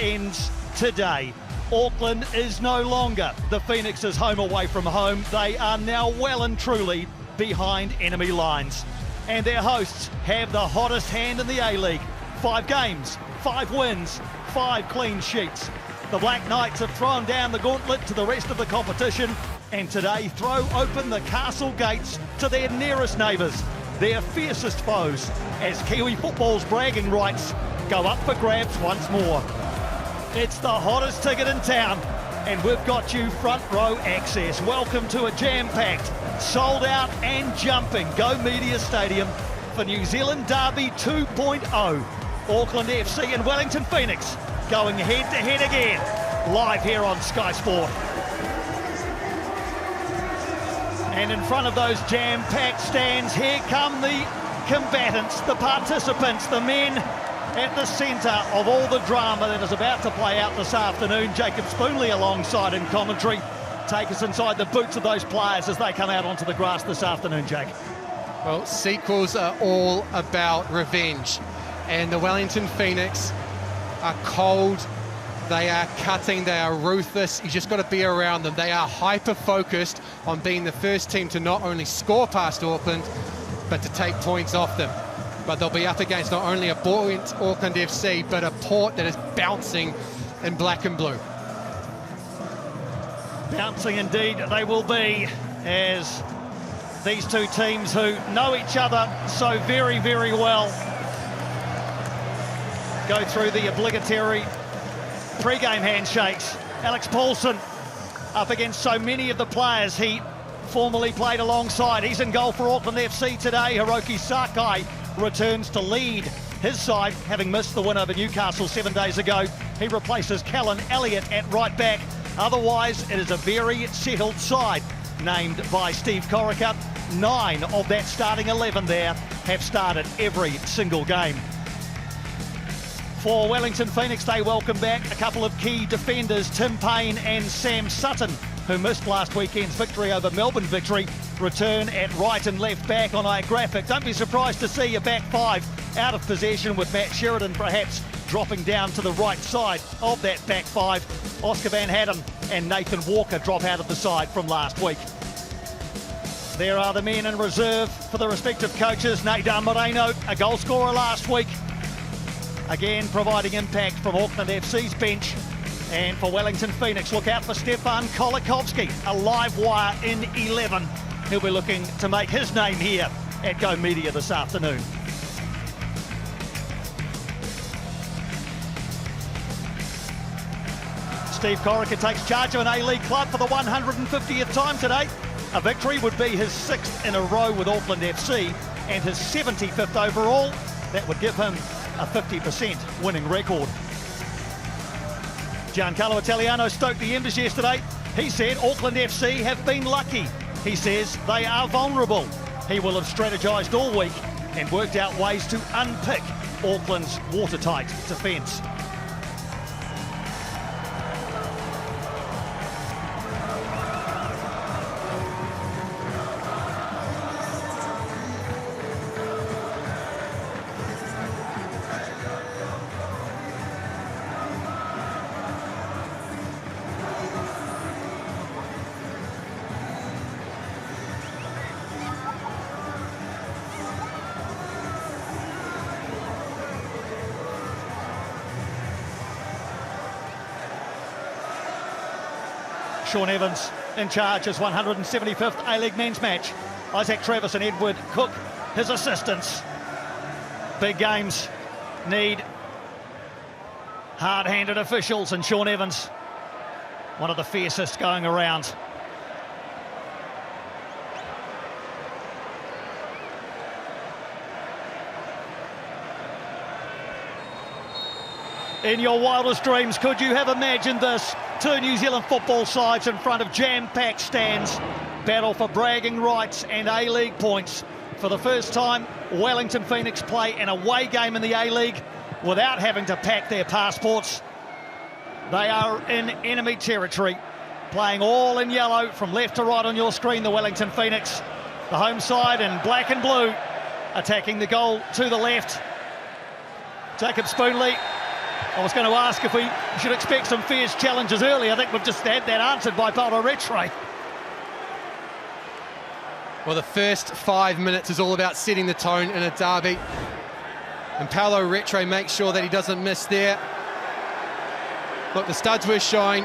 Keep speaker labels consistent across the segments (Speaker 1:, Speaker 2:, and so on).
Speaker 1: ends today. Auckland is no longer the Phoenix's home away from home. They are now well and truly behind enemy lines. And their hosts have the hottest hand in the A-League. 5 games, 5 wins, 5 clean sheets. The Black Knights have thrown down the gauntlet to the rest of the competition and today throw open the castle gates to their nearest neighbours, their fiercest foes, as Kiwi football's bragging rights go up for grabs once more. It's the hottest ticket in town, and we've got you front row access. Welcome to a jam-packed, sold out and jumping Go Media Stadium for New Zealand Derby 2.0. Auckland FC and Wellington Phoenix going head-to-head again, live here on Sky Sport. And in front of those jam-packed stands, here come the combatants, the participants, the men at the centre of all the drama that is about to play out this afternoon. Jacob Spoonley alongside in commentary. Take us inside the boots of those players as they come out onto the grass this afternoon, Jake.
Speaker 2: Well, sequels are all about revenge, and the Wellington Phoenix are cold, they are cutting, they are ruthless. You just got to be around them. They are hyper-focused on being the first team to not only score past Auckland, but to take points off them. But they'll be up against not only a buoyant Auckland FC, but a Port that is bouncing in black and blue.
Speaker 1: Bouncing indeed they will be, as these two teams who know each other so very, very well go through the obligatory pre-game handshakes. Alex Paulson up against so many of the players he formerly played alongside. He's in goal for Auckland FC today. Hiroki Sakai returns to lead his side, having missed the win over Newcastle 7 days ago. He replaces Callan Elliott at right back. Otherwise, it is a very settled side, named by Steve Corica. 9 of that starting 11 there have started every single game. For Wellington Phoenix, they welcome back a couple of key defenders, Tim Payne and Sam Sutton, who missed last weekend's victory over Melbourne Victory, return at right and left back on our graphic. Don't be surprised to see a back 5 out of possession, with Matt Sheridan perhaps dropping down to the right side of that back 5. Oscar Van Hatten and Nathan Walker drop out of the side from last week. There are the men in reserve for the respective coaches. Neidar Moreno, a goal scorer last week, again providing impact from Auckland FC's bench. And for Wellington Phoenix, look out for Stefan Kolikovski, a live wire in 11. He'll be looking to make his name here at Go Media this afternoon. Steve Corica takes charge of an A-League club for the 150th time today. A victory would be his 6th in a row with Auckland FC and his 75th overall. That would give him a 50% winning record. Giancarlo Italiano stoked the embers yesterday. He said Auckland FC have been lucky. He says they are vulnerable. He will have strategised all week and worked out ways to unpick Auckland's watertight defence. Sean Evans in charge, his 175th A-League men's match. Isaac Travis and Edward Cook, his assistants. Big games need hard-handed officials, and Sean Evans, one of the fiercest going around. In your wildest dreams, could you have imagined this? 2 New Zealand football sides in front of jam-packed stands, battle for bragging rights and A-League points. For the first time, Wellington Phoenix play an away game in the A-League without having to pack their passports. They are in enemy territory, playing all in yellow from left to right on your screen, the Wellington Phoenix. The home side in black and blue, attacking the goal to the left. Jacob Spoonley I was going to ask if we should expect some fierce challenges early. I think we've just had that answered by Paulo Retre.
Speaker 2: Well, the first 5 minutes is all about setting the tone in a derby. And Paulo Retre makes sure that he doesn't miss there. Look, the studs were showing.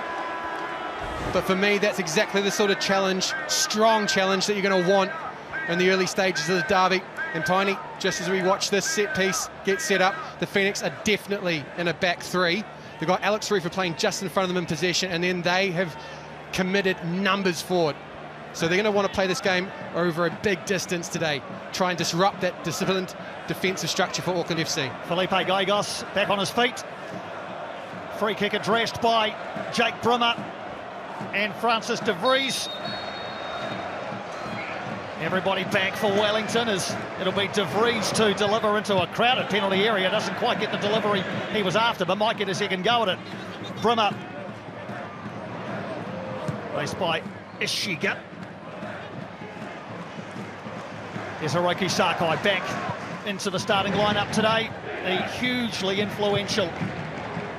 Speaker 2: But for me, that's exactly the sort of challenge, strong challenge, that you're going to want in the early stages of the derby. And Piney, just as we watch this set piece get set up, the Phoenix are definitely in a back three. They've got Alex Rufer playing just in front of them in possession, and then they have committed numbers forward. So they're going to want to play this game over a big distance today, try and disrupt that disciplined defensive structure for Auckland FC.
Speaker 1: Felipe Gallegos back on his feet. Free kick addressed by Jake Brimmer and Francis de Vries. Everybody back for Wellington, as it'll be de Vries to deliver into a crowded penalty area. Doesn't quite get the delivery he was after, but might get a second go at it. Brimmer. Placed by Ishiga. There's Hiroki Sakai back into the starting lineup today. The hugely influential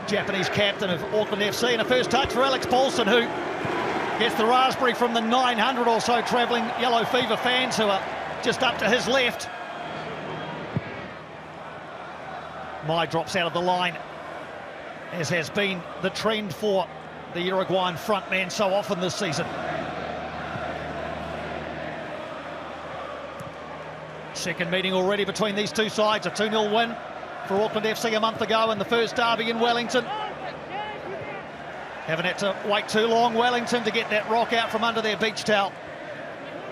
Speaker 1: Japanese captain of Auckland FC. And a first touch for Alex Paulson, who gets the raspberry from the 900 or so travelling Yellow Fever fans who are just up to his left. Mai drops out of the line, as has been the trend for the Uruguayan frontman so often this season. Second meeting already between these two sides, a 2-0 win for Auckland FC a month ago in the first derby in Wellington. Haven't had to wait too long, Wellington, to get that rock out from under their beach towel.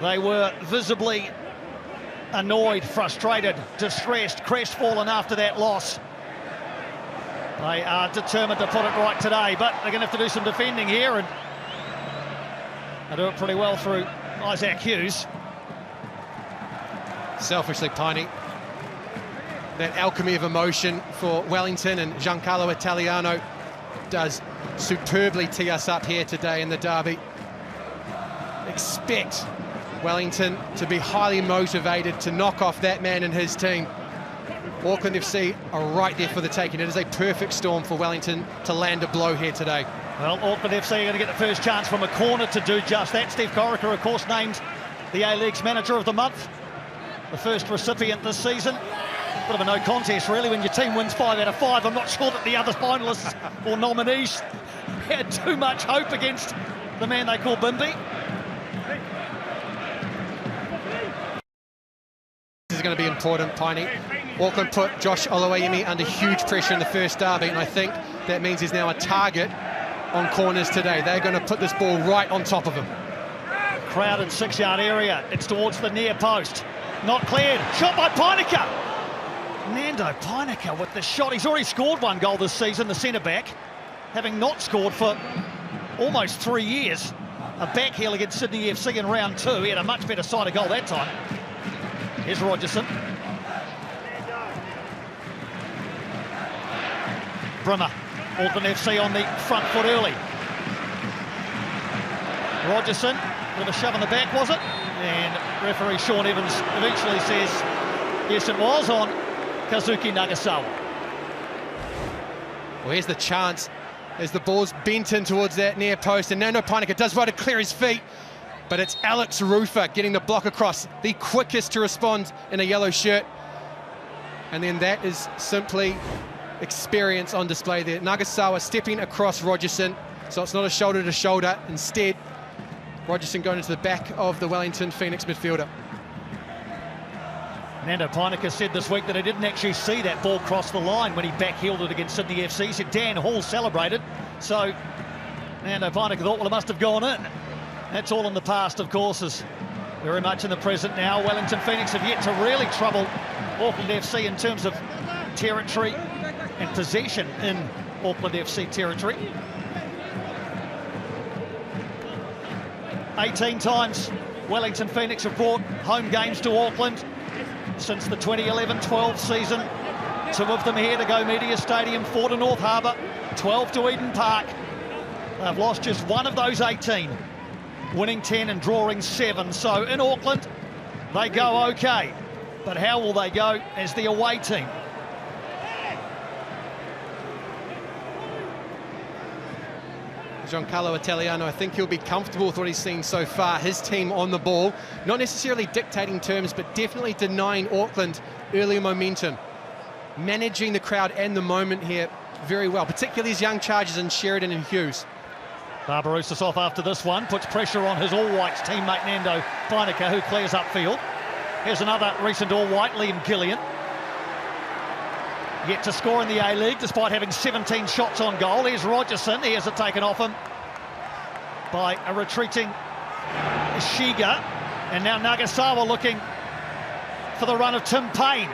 Speaker 1: They were visibly annoyed, frustrated, distressed, crestfallen after that loss. They are determined to put it right today, but they're going to have to do some defending here, and they do it pretty well through Isaac Hughes.
Speaker 2: Selfishly, Piney, that alchemy of emotion for Wellington, and Giancarlo Italiano does superbly tee us up here today in the derby. Expect Wellington to be highly motivated to knock off that man and his team. Auckland FC are right there for the taking. It is a perfect storm for Wellington to land a blow here today.
Speaker 1: Well, Auckland FC are going to get the first chance from a corner to do just that. Steve Corica, of course, named the A-League's Manager of the Month. The first recipient this season. Bit of a no contest, really, when your team wins 5 out of 5. I'm not sure that the other finalists or nominees had too much hope against the man they call Bimby.
Speaker 2: This is going to be important, Piney. Auckland put Josh Oluwayemi under huge pressure in the first derby, and I think that means he's now a target on corners today. They're going to put this ball right on top of him.
Speaker 1: Crowded 6-yard area. It's towards the near post. Not cleared. Shot by Peinica. Nando Peinica with the shot. He's already scored one goal this season, the centre-back, having not scored for almost 3 years. A backheel against Sydney FC in round 2. He had a much better side of goal that time. Here's Rogerson. Brimmer. Auckland FC on the front foot early. Rogerson, bit of a shove in the back, was it? And referee Sean Evans eventually says, yes, it was, on Kazuki Nagasawa.
Speaker 2: Well, here's the chance as the ball's bent in towards that near post, and Nando Peinica does right to clear his feet, but it's Alex Rufer getting the block across, the quickest to respond in a yellow shirt. And then that is simply experience on display there. Nagasawa stepping across Rogerson, so it's not a shoulder to shoulder. Instead, Rogerson going into the back of the Wellington Phoenix midfielder.
Speaker 1: Nando Peinica said this week that he didn't actually see that ball cross the line when he backheeled it against Sydney FC. He said Dan Hall celebrated, so Nando Peinica thought, well, it must have gone in. That's all in the past, of course, is very much in the present now. Wellington Phoenix have yet to really trouble Auckland FC in terms of territory and possession in Auckland FC territory. 18 times Wellington Phoenix have brought home games to Auckland since the 2011-12 season. 2 of them here to Go Media Stadium, 4 to North Harbour, 12 to Eden Park. They've lost just 1 of those 18, winning 10 and drawing 7. So in Auckland, they go okay. But how will they go as the away team?
Speaker 2: Giancarlo Italiano, I think he'll be comfortable with what he's seen so far. His team on the ball, not necessarily dictating terms, but definitely denying Auckland early momentum. Managing the crowd and the moment here very well, particularly these young chargers in Sheridan and Hughes.
Speaker 1: Barbarouses off after this one, puts pressure on his All-Whites teammate Nando Painika, who clears upfield. Here's another recent All-White, Liam Gillian. Yet to score in the A-League, despite having 17 shots on goal. Here's Rogerson, he has it taken off him by a retreating Shiga. And now Nagasawa looking for the run of Tim Payne,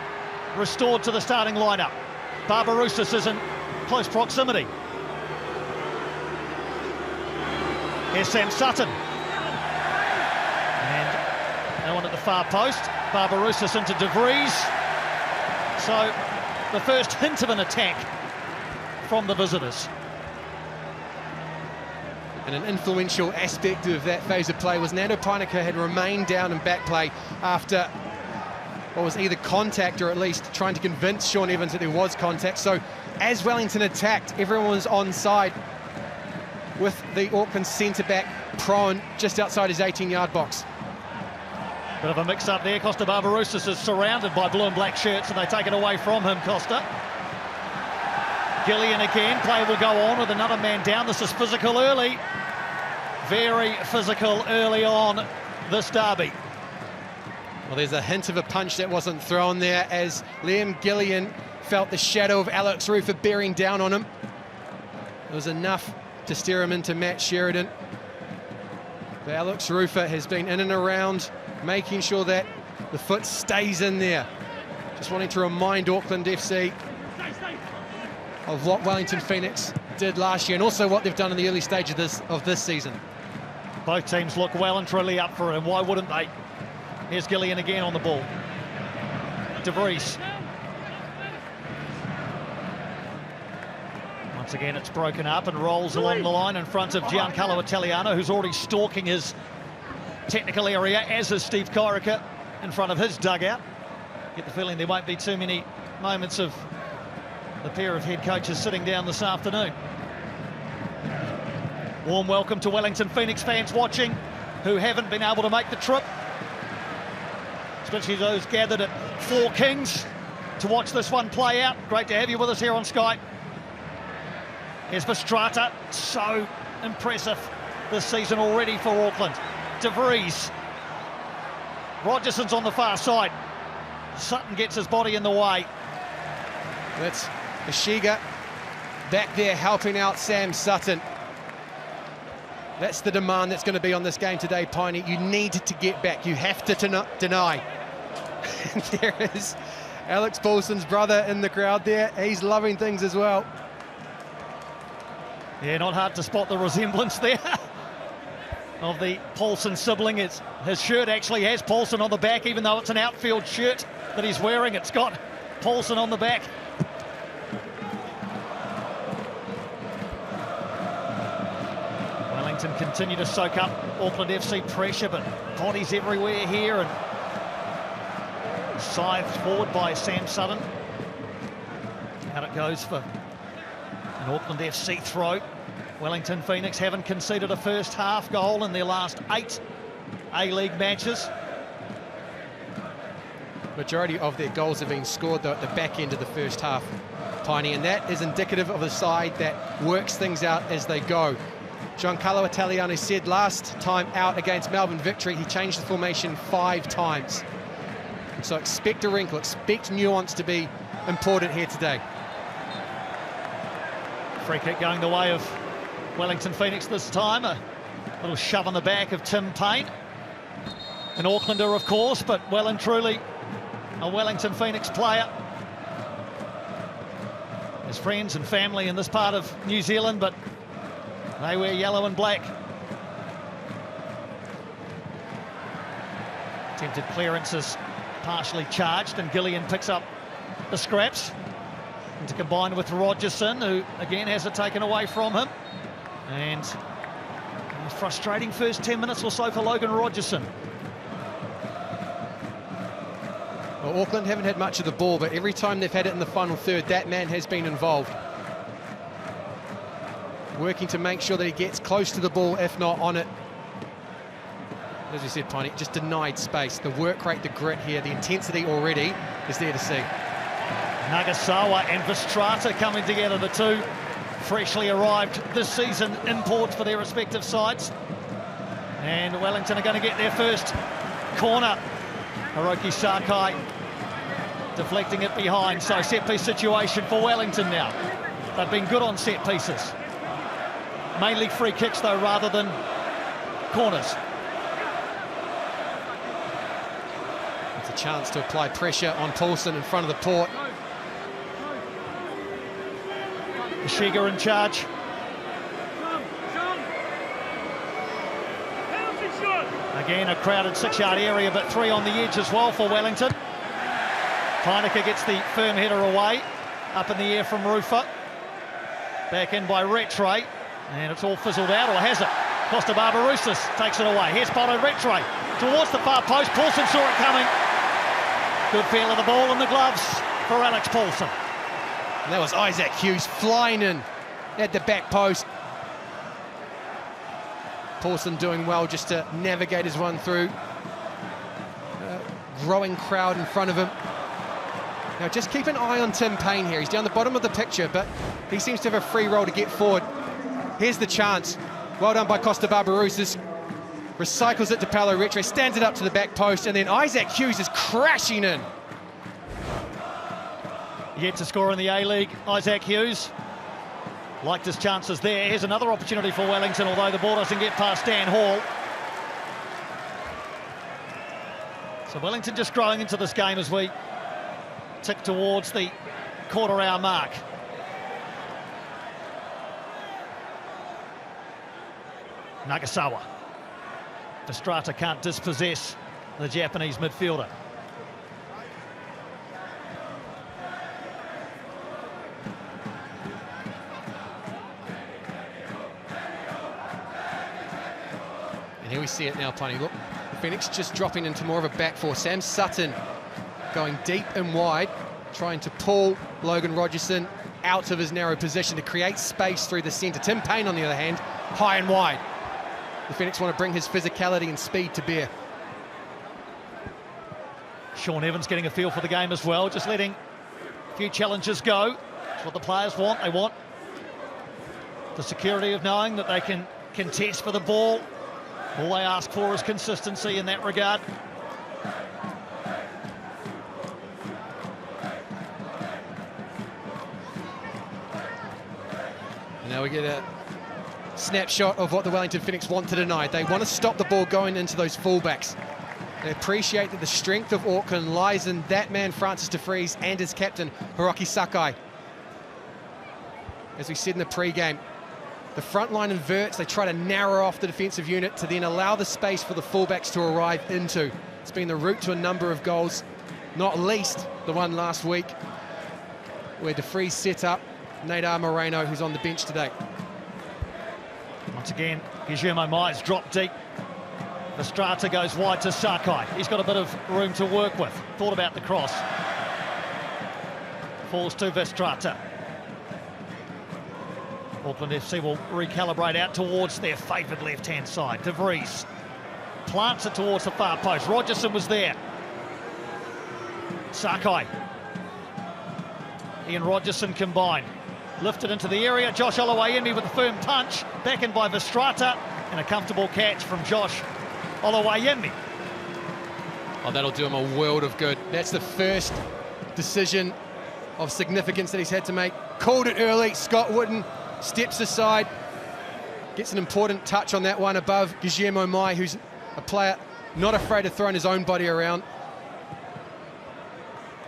Speaker 1: restored to the starting lineup. Barbarouses is in close proximity. Here's Sam Sutton. And no one at the far post. Barbarouses into De Vries. So the first hint of an attack from the visitors.
Speaker 2: And an influential aspect of that phase of play was Nando Painika had remained down in back play after what was either contact or at least trying to convince Sean Evans that there was contact. So as Wellington attacked, everyone was onside with the Auckland centre-back prone just outside his 18-yard box.
Speaker 1: Bit of a mix-up there. Costa Barbarouses is surrounded by blue and black shirts, and they take it away from him, Costa. Gillian again, play will go on with another man down. This is physical early. Very physical early on this derby.
Speaker 2: Well, there's a hint of a punch that wasn't thrown there as Liam Gillian felt the shadow of Alex Rufer bearing down on him. It was enough to steer him into Matt Sheridan. But Alex Rufer has been in and around, making sure that the foot stays in there. Just wanting to remind Auckland FC of what Wellington Phoenix did last year and also what they've done in the early stage of this season.
Speaker 1: Both teams look well and truly up for it, and why wouldn't they? Here's Gillian again on the ball. De Vries. Once again, it's broken up and rolls along the line in front of Giancarlo Italiano, who's already stalking his technical area, as is Steve Corica in front of his dugout. Get the feeling there won't be too many moments of the pair of head coaches sitting down this afternoon. Warm welcome to Wellington Phoenix fans watching who haven't been able to make the trip, especially those gathered at Four Kings to watch this one play out. Great to have you with us here on Sky. Here's Verstrata, so impressive this season already for Auckland. De Vries. Rogerson's on the far side. Sutton gets his body in the way.
Speaker 2: That's Ishiga back there helping out Sam Sutton. That's the demand that's going to be on this game today, Piney. You need to get back. You have to deny. And there is Alex Paulson's brother in the crowd there. He's loving things as well.
Speaker 1: Yeah, not hard to spot the resemblance there of the Paulson sibling. His shirt actually has Paulson on the back, even though it's an outfield shirt that he's wearing. It's got Paulson on the back. Wellington continue to soak up Auckland FC pressure, but bodies everywhere here, and scythed forward by Sam Sutton. Out it goes for an Auckland FC throw. Wellington Phoenix haven't conceded a first half goal in their last 8 A-League matches.
Speaker 2: Majority of their goals have been scored though at the back end of the first half, Piney, and that is indicative of a side that works things out as they go. Giancarlo Italiano said last time out against Melbourne Victory, he changed the formation 5 times. So expect a wrinkle, expect nuance to be important here today.
Speaker 1: Free kick going the way of Wellington Phoenix this time. A little shove on the back of Tim Payne. An Aucklander, of course, but well and truly a Wellington Phoenix player. His friends and family in this part of New Zealand, but they wear yellow and black. Attempted clearances partially charged, and Gillian picks up the scraps. And to combine with Rogerson, who again has it taken away from him. And a frustrating first 10 minutes or so for Logan Rogerson.
Speaker 2: Well, Auckland haven't had much of the ball, but every time they've had it in the final third, that man has been involved. working to make sure that he gets close to the ball, if not on it. As we said, Piney, just denied space. The work rate, the grit here, the intensity already is there to see.
Speaker 1: Nagasawa and Verstraete coming together, the two freshly arrived this season imports for their respective sides. And Wellington are going to get their first corner. Hiroki Sakai deflecting it behind, so set-piece situation for Wellington now. They've been good on set pieces. Mainly free kicks though, rather than corners.
Speaker 2: It's a chance to apply pressure on Paulson in front of the port.
Speaker 1: Shiga in charge. Again, a crowded 6-yard area, but 3 on the edge as well for Wellington. Heineke gets the firm header away. Up in the air from Rufa. Back in by Retre. And it's all fizzled out, or has it? Costa Barbarouses takes it away. Here's Paulo Retre towards the far post. Paulson saw it coming. Good feel of the ball in the gloves for Alex Paulson.
Speaker 2: And that was Isaac Hughes flying in at the back post. Paulson doing well just to navigate his one through. Growing crowd in front of him. Now just keep an eye on Tim Payne here. He's down the bottom of the picture, but he seems to have a free roll to get forward. Here's the chance. Well done by Costa Barbarouses. Recycles it to Paulo Retre, stands it up to the back post, and then Isaac Hughes is crashing in.
Speaker 1: Yet to score in the A-League, Isaac Hughes. Liked his chances there. Here's another opportunity for Wellington, although the ball doesn't get past Dan Hall. So Wellington just growing into this game as we tick towards the quarter-hour mark. Nagasawa. Verstraete can't dispossess the Japanese midfielder.
Speaker 2: And here we see it now, Piney. Look, the Phoenix just dropping into more of a back four. Sam Sutton going deep and wide, trying to pull Logan Rogerson out of his narrow position to create space through the centre. Tim Payne, on the other hand, high and wide. The Phoenix want to bring his physicality and speed to bear.
Speaker 1: Sean Evans getting a feel for the game as well, just letting a few challenges go. That's what the players want. They want the security of knowing that they can contest for the ball. All they ask for is consistency in that regard.
Speaker 2: And now we get a snapshot of what the Wellington Phoenix want to deny. They want to stop the ball going into those fullbacks. They appreciate that the strength of Auckland lies in that man, Francis de Vries, and his captain, Hiroki Sakai. As we said in the pre-game, the front line inverts, they try to narrow off the defensive unit to then allow the space for the fullbacks to arrive into. It's been the route to a number of goals, not least the one last week, where de Vries set up Nadar Moreno, who's on the bench today.
Speaker 1: Once again, Guillermo Myers dropped deep. Verstraete goes wide to Sakai. He's got a bit of room to work with. Thought about the cross. Falls to Verstraete. Auckland FC will recalibrate out towards their favoured left-hand side. De Vries plants it towards the far post. Rogerson was there. Sakai. Ian Rogerson combined. Lifted into the area. Josh Oluwayemi with a firm punch. Back in by Verstraete. And a comfortable catch from Josh Oluwayemi.
Speaker 2: Oh, that'll do him a world of good. That's the first decision of significance that he's had to make. Called it early. Scott Wooden steps aside, gets an important touch on that one above Guillermo Mai, who's a player not afraid of throwing his own body around.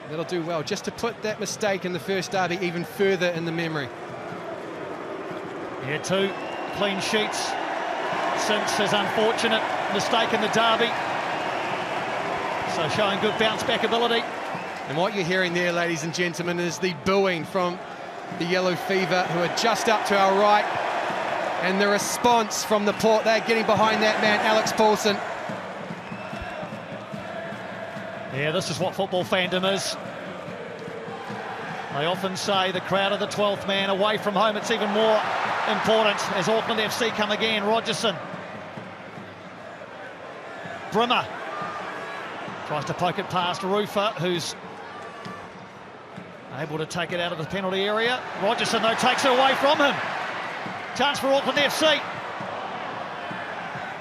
Speaker 2: That'll do well, just to put that mistake in the first derby even further in the memory.
Speaker 1: Yeah, 2 clean sheets since his unfortunate mistake in the derby. So showing good bounce-back ability.
Speaker 2: And what you're hearing there, ladies and gentlemen, is the booing from the Yellow Fever, who are just up to our right. And the response from the port, they're getting behind that man, Alex Paulson.
Speaker 1: Yeah, this is what football fandom is. They often say the crowd are the 12th man. Away from home, it's even more important as Auckland FC come again. Rogerson. Brimmer tries to poke it past Rufer, who's able to take it out of the penalty area. Rogerson, though, takes it away from him. Chance for Auckland FC.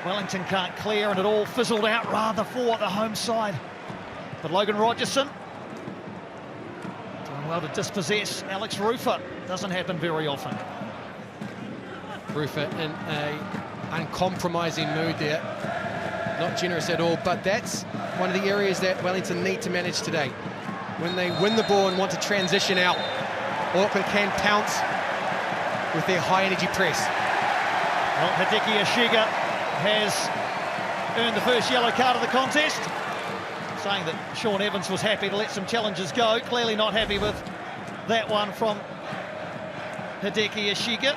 Speaker 1: Wellington can't clear, and it all fizzled out rather for the home side. But Logan Rogerson doing well to dispossess Alex Rufer. Doesn't happen very often.
Speaker 2: Rufer in a uncompromising mood there. Not generous at all, but that's one of the areas that Wellington need to manage today. When they win the ball and want to transition out, Auckland can pounce with their high-energy press.
Speaker 1: Well, Hideki Ishiga has earned the first yellow card of the contest, saying that Sean Evans was happy to let some challenges go. Clearly not happy with that one from Hideki Ishiga.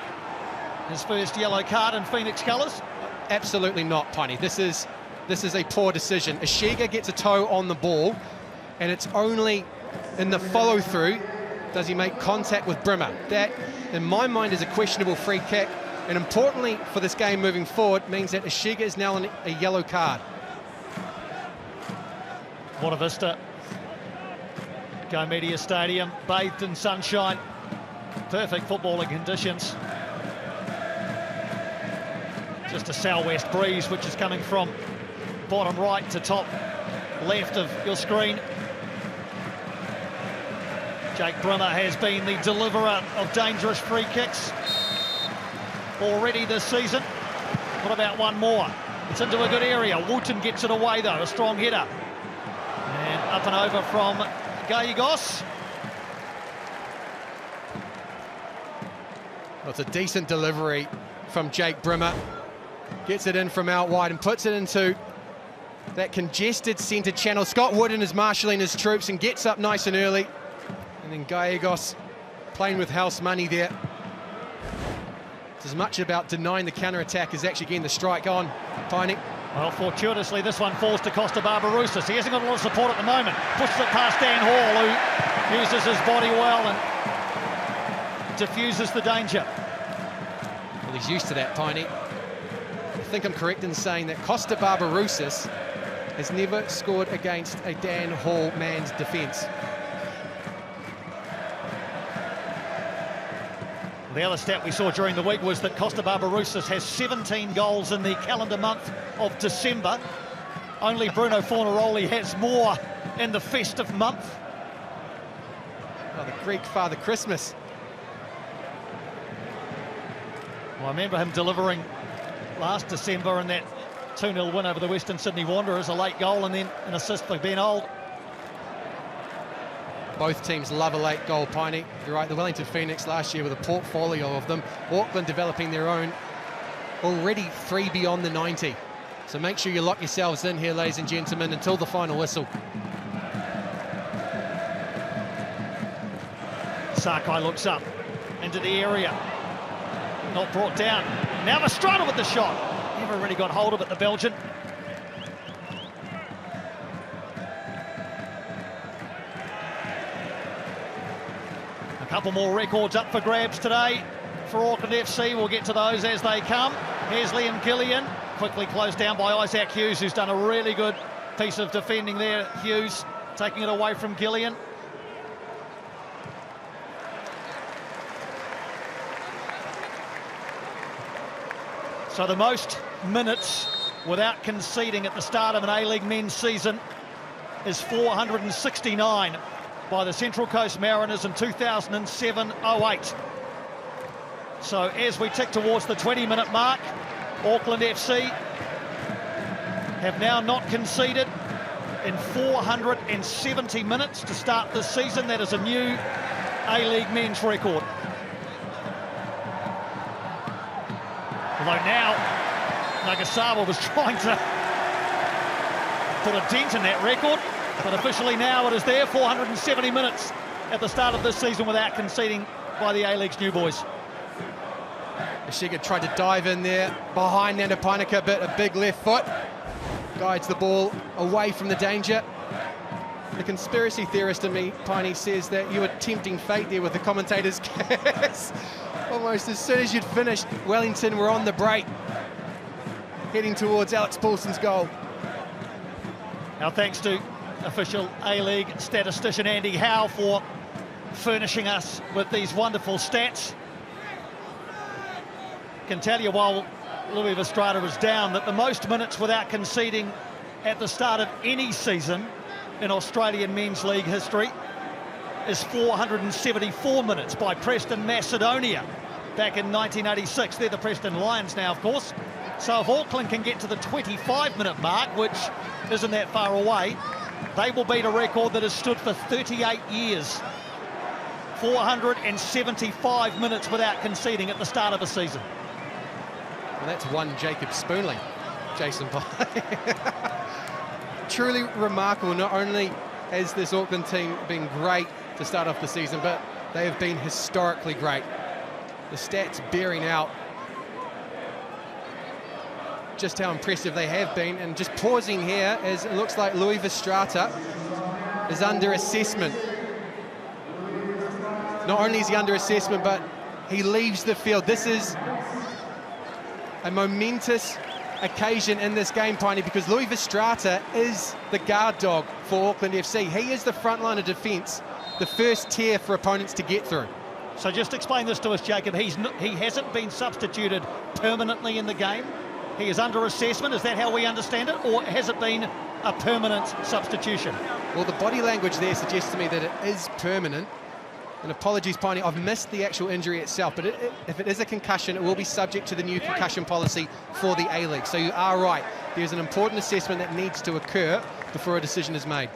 Speaker 1: His first yellow card in Phoenix colours.
Speaker 2: Absolutely not, Piney. This is a poor decision. Ishiga gets a toe on the ball, and it's only in the follow-through does he make contact with Brimmer. That, in my mind, is a questionable free kick, and importantly for this game moving forward, means that Ishiga is now on a yellow card.
Speaker 1: Buona Vista Go Media Stadium, bathed in sunshine, perfect footballing conditions. Just a southwest breeze which is coming from bottom right to top left of your screen. Jake Brimmer has been the deliverer of dangerous free kicks already this season. What about one more? It's into a good area. Wooten gets it away though, a strong header. And up and over from Gallegos.
Speaker 2: Well, it's a decent delivery from Jake Brimmer. Gets it in from out wide and puts it into that congested centre channel. Scott Wooden is marshalling his troops and gets up nice and early. And then Gallegos playing with house money there. It's as much about denying the counter-attack as actually getting the strike on. Piney.
Speaker 1: Well, fortuitously, this one falls to Costa Barbarouses. He hasn't got a lot of support at the moment. Pushes it past Dan Hall, who uses his body well and diffuses the danger.
Speaker 2: Well, he's used to that, Piney. I think I'm correct in saying that Costa Barbarouses has never scored against a Dan Hall man's defence.
Speaker 1: The other stat we saw during the week was that Costa Barbarouses has 17 goals in the calendar month of December. Only Bruno Fornaroli has more in the festive month.
Speaker 2: Oh, the Greek Father Christmas.
Speaker 1: Well, I remember him delivering last December in that 2-0 win over the Western Sydney Wanderers, a late goal and then an assist for Ben Old.
Speaker 2: Both teams love a late goal, Piney. You're right, the Wellington Phoenix last year with a portfolio of them. Auckland developing their own, already 3 beyond the 90. So make sure you lock yourselves in here, ladies and gentlemen, until the final whistle.
Speaker 1: Sakai looks up into the area. Not brought down. Now Mastrada with the shot. Never really got hold of it, the Belgian. A couple more records up for grabs today for Auckland FC. We'll get to those as they come. Hesley and Gillian quickly closed down by Isaac Hughes, who's done a really good piece of defending there. Hughes taking it away from Gillian. So the most minutes without conceding at the start of an A-League men's season is 469 by the Central Coast Mariners in 2007-08. So as we tick towards the 20-minute mark, Auckland FC have now not conceded in 470 minutes to start this season. That is a new A-League men's record. Although now, Nagasawa was trying to put a dent in that record, but officially now it is there, 470 minutes at the start of this season without conceding by the A-League's new boys.
Speaker 2: Ishiga tried to dive in there, behind Nando Painaka, but a big left foot guides the ball away from the danger. The conspiracy theorist in me, Piney, says that you were tempting fate there with the commentator's cast. Almost as soon as you'd finished, Wellington were on the break, heading towards Alex Paulson's goal.
Speaker 1: Our thanks to official A-League statistician Andy Howe for furnishing us with these wonderful stats. Can tell you while Louis Verstrata is down that the most minutes without conceding at the start of any season in Australian Men's League history is 474 minutes by Preston Macedonia back in 1986. They're the Preston Lions now, of course. So if Auckland can get to the 25-minute mark, which isn't that far away, they will beat a record that has stood for 38 years. 475 minutes without conceding at the start of a season.
Speaker 2: Well, that's one Jacob Spoonling, Jason Pye. Truly remarkable. Not only has this Auckland team been great to start off the season, but they have been historically great. The stats bearing out just how impressive they have been. And just pausing here, as it looks like Louis Verstrata is under assessment. Not only is he under assessment, but he leaves the field. This is a momentous occasion in this game, Piney, because Louis Verstrata is the guard dog for Auckland FC. He is the front line of defence, the first tier for opponents to get through. So just explain this to us, Jacob. He hasn't been substituted permanently in the game. He is under assessment. Is that how we understand it, or has it been a permanent substitution? Well, the body language there suggests to me that it is permanent. And apologies, Piney, I've missed the actual injury itself, but if it is a concussion, it will be subject to the new concussion policy for the A-League. So you are right. There's an important assessment that needs to occur before a decision is made.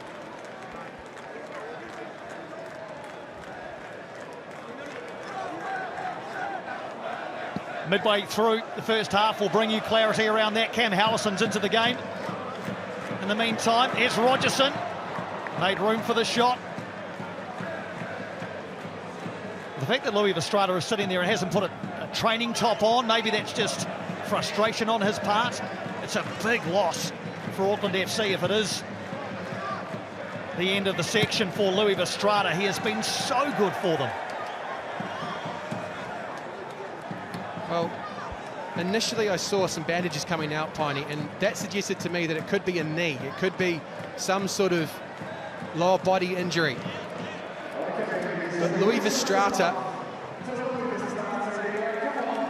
Speaker 1: Midway through the first half, we'll bring you clarity around that. Cam Howson's into the game. In the meantime, here's Rogerson. Made room for the shot. The fact that Louis Verstrata is sitting there and hasn't put a training top on, maybe that's just frustration on his part. It's a big loss for Auckland FC if it is the end of the section for Louis Verstrata. He has been so good for them.
Speaker 2: Well, initially I saw some bandages coming out, Piney, and that suggested to me that it could be a knee. It could be some sort of lower body injury. But Louis Verstrata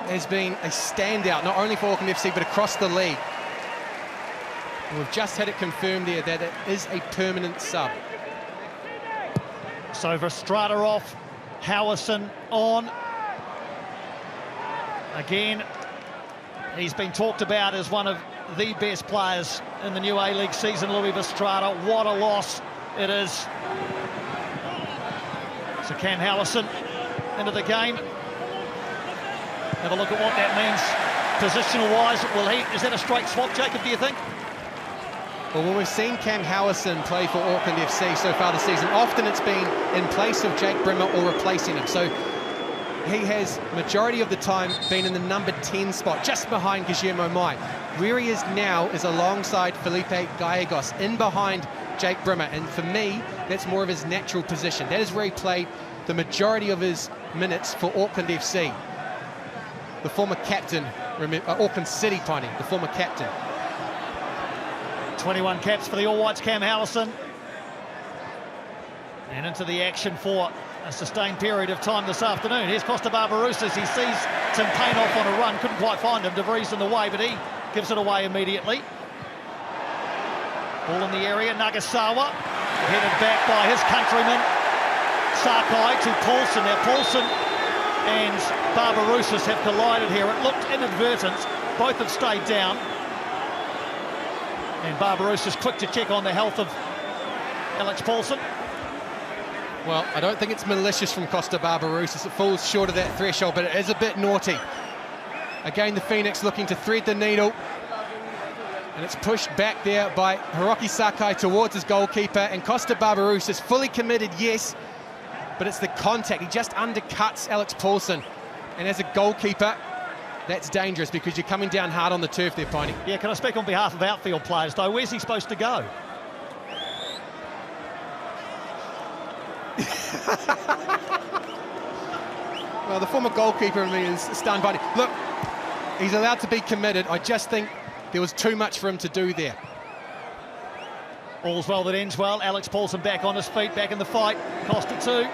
Speaker 2: has been a standout, not only for Auckland FC, but across the league. And we've just had it confirmed there that it is a permanent sub.
Speaker 1: So Verstrata off, Howison on. Again, he's been talked about as one of the best players in the new A-League season, Louis Verstrata. What a loss it is. So Cam Howison into the game. Have a look at what that means positional-wise. Is that a straight swap, Jacob, do you think?
Speaker 2: Well, when we've seen Cam Howison play for Auckland FC so far this season, often it's been in place of Jake Brimmer or replacing him. So he has, majority of the time, been in the number 10 spot, just behind Guillermo Mai. Where he is now is alongside Felipe Gallegos, in behind Jake Brimmer. And for me, that's more of his natural position. That is where he played the majority of his minutes for Auckland FC. The former captain, Auckland City, Piney, the former captain.
Speaker 1: 21 caps for the All Whites, Cam Howison. And into the action for a sustained period of time this afternoon. Here's Costa Barbarouses. He sees Tim Payne off on a run. Couldn't quite find him. De Vries in the way, but he gives it away immediately. Ball in the area. Nagasawa headed back by his countryman Sakai to Paulson. Now Paulson and Barbarouses have collided here. It looked inadvertent. Both have stayed down. And Barbarouses quick to check on the health of Alex Paulson.
Speaker 2: Well, I don't think it's malicious from Costa Barbarouses. It falls short of that threshold, but it is a bit naughty. Again, the Phoenix looking to thread the needle. And it's pushed back there by Hiroki Sakai towards his goalkeeper. And Costa Barbarouses fully committed, yes, but it's the contact. He just undercuts Alex Paulson. And as a goalkeeper, that's dangerous because you're coming down hard on the turf there, Piney.
Speaker 1: Yeah, can I speak on behalf of outfield players, though? Where's he supposed to go?
Speaker 2: Well, the former goalkeeper in me is stunned by it. Look, he's allowed to be committed. I just think there was too much for him to do there.
Speaker 1: All's well that ends well. Alex Paulson back on his feet, back in the fight. Costa 2.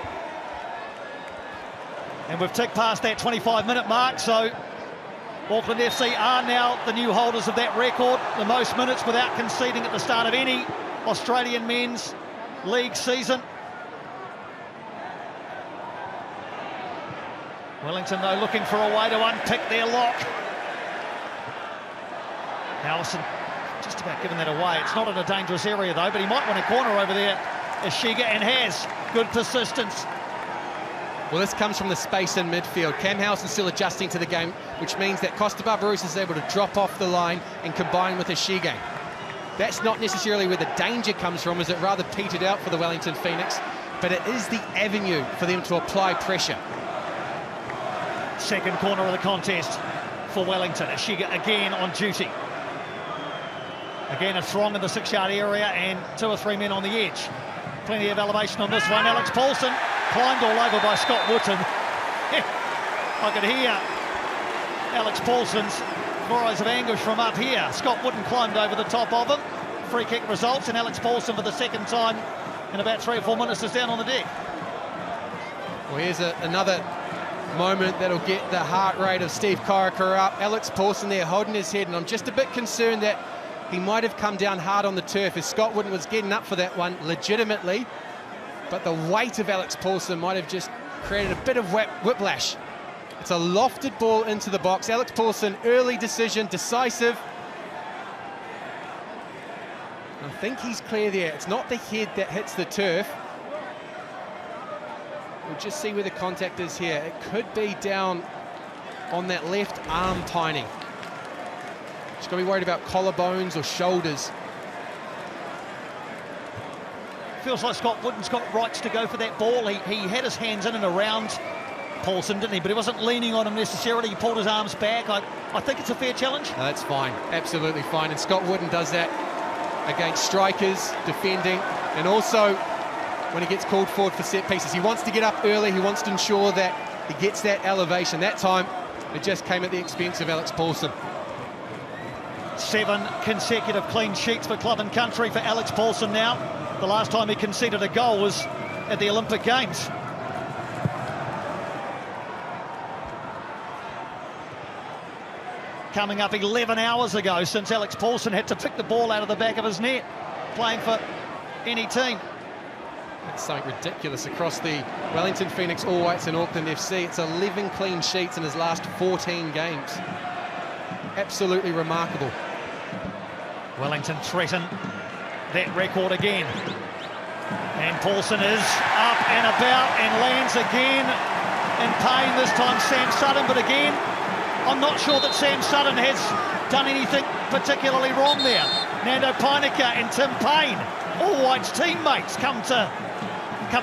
Speaker 1: And we've ticked past that 25-minute mark, so Auckland FC are now the new holders of that record, the most minutes without conceding at the start of any Australian men's league season. Wellington, though, looking for a way to unpick their lock. Allison just about giving that away. It's not in a dangerous area, though, but he might win a corner over there. Ishiga, and has good persistence.
Speaker 2: Well, this comes from the space in midfield. Cam Howson's still adjusting to the game, which means that Costa Barbarousse is able to drop off the line and combine with Ishiga. That's not necessarily where the danger comes from, as it rather petered out for the Wellington Phoenix, but it is the avenue for them to apply pressure.
Speaker 1: Second corner of the contest for Wellington. Ishiga again on duty. Again, a throng in the 6-yard area and 2 or 3 men on the edge. Plenty of elevation on this one. Alex Paulson climbed all over by Scott Wootton. I could hear Alex Paulson's cries of anguish from up here. Scott Wootton climbed over the top of him. Free kick results, and Alex Paulson for the second time in about 3 or 4 minutes is down on the deck.
Speaker 2: Well, here's another moment that'll get the heart rate of Steve Corica up. Alex Paulson there holding his head, and I'm just a bit concerned that he might have come down hard on the turf, as Scott Wootton was getting up for that one legitimately, but the weight of Alex Paulson might have just created a bit of whiplash. It's a lofted ball into the box. Alex Paulson, early decision, decisive. I think he's clear there. It's not the head that hits the turf. We'll just see where the contact is here. It could be down on that left arm pining. Just got to be worried about collarbones or shoulders.
Speaker 1: Feels like Scott Wootton's got rights to go for that ball. He had his hands in and around Paulson, didn't he? But he wasn't leaning on him necessarily. He pulled his arms back. I think it's a fair challenge.
Speaker 2: No, that's fine. Absolutely fine. And Scott Wootton does that against strikers, defending, and also when he gets called forward for set pieces. He wants to get up early. He wants to ensure that he gets that elevation. That time, it just came at the expense of Alex Paulson.
Speaker 1: 7 consecutive clean sheets for club and country for Alex Paulson now. The last time he conceded a goal was at the Olympic Games. Coming up 11 hours ago since Alex Paulson had to pick the ball out of the back of his net, playing for any team.
Speaker 2: That's something ridiculous across the Wellington Phoenix All Whites and Auckland FC. It's 11 clean sheets in his last 14 games. Absolutely remarkable.
Speaker 1: Wellington threaten that record again. And Paulson is up and about and lands again in pain, this time Sam Sutton, but again, I'm not sure that Sam Sutton has done anything particularly wrong there. Nando Peinecker and Tim Payne, All Whites teammates, come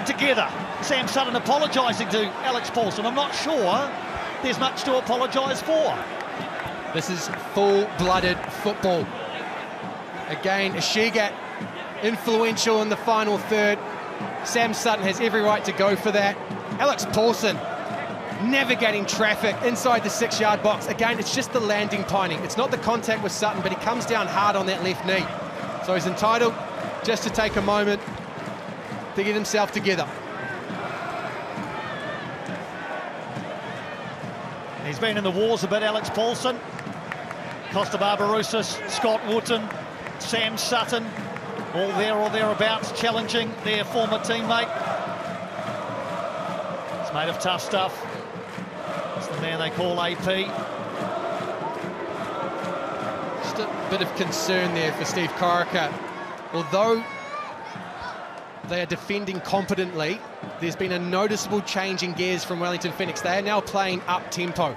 Speaker 1: together. Sam Sutton apologising to Alex Paulson. I'm not sure there's much to apologise for.
Speaker 2: This is full-blooded football. Again, Ishiga influential in the final third. Sam Sutton has every right to go for that. Alex Paulson navigating traffic inside the 6-yard box. Again, it's just the landing pining. It's not the contact with Sutton, but he comes down hard on that left knee. So he's entitled just to take a moment to get himself together.
Speaker 1: He's been in the wars a bit, Alex Paulson. Costa Barbarousse, Scott Wootton, Sam Sutton, all there or thereabouts, challenging their former teammate. It's made of tough stuff. It's the man they call AP.
Speaker 2: Just a bit of concern there for Steve Corica. Although they are defending competently, there's been a noticeable change in gears from Wellington Phoenix. They are now playing up tempo.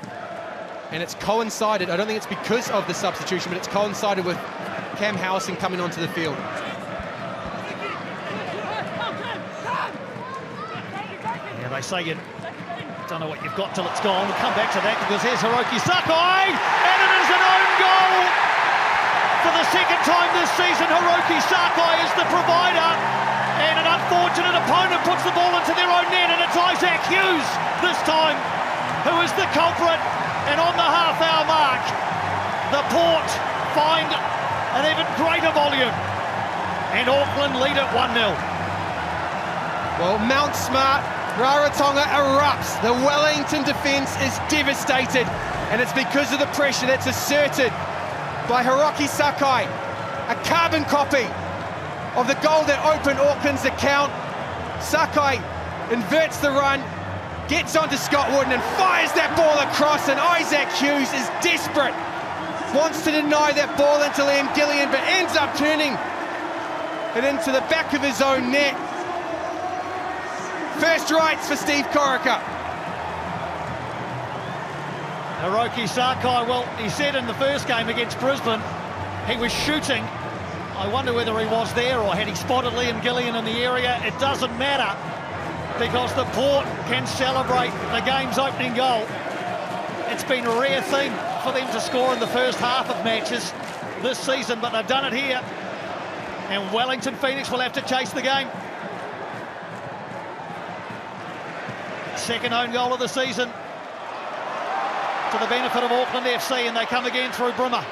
Speaker 2: And it's coincided, I don't think it's because of the substitution, but it's coincided with Cam Howson coming onto the field.
Speaker 1: Yeah, they say you don't know what you've got till it's gone. We'll come back to that because here's Hiroki Sakai, and it is an own goal! For the second time this season, Hiroki Sakai is the provider, and an unfortunate opponent puts the ball into their own net, and it's Isaac Hughes this time who is the culprit, and on the half-hour mark, the Port find an even greater volume, and Auckland lead it 1-0.
Speaker 2: Well, Mount Smart, Rarotonga erupts. The Wellington defence is devastated, and it's because of the pressure that's asserted by Hiroki Sakai, a carbon copy of the goal that opened Auckland's account. Sakai inverts the run, gets onto Scott Wooden and fires that ball across, and Isaac Hughes is desperate. Wants to deny that ball into Liam Gillian, but ends up turning it into the back of his own net. First rights for Steve Corica.
Speaker 1: Hiroki Sakai, well, he said in the first game against Brisbane, he was shooting. I wonder whether he was there or had he spotted Liam Gillian in the area. It doesn't matter, because the Port can celebrate the game's opening goal. It's been a rare thing for them to score in the first half of matches this season, but they've done it here. And Wellington Phoenix will have to chase the game. Second own goal of the season to the benefit of Auckland FC, and they come again through Brimmer.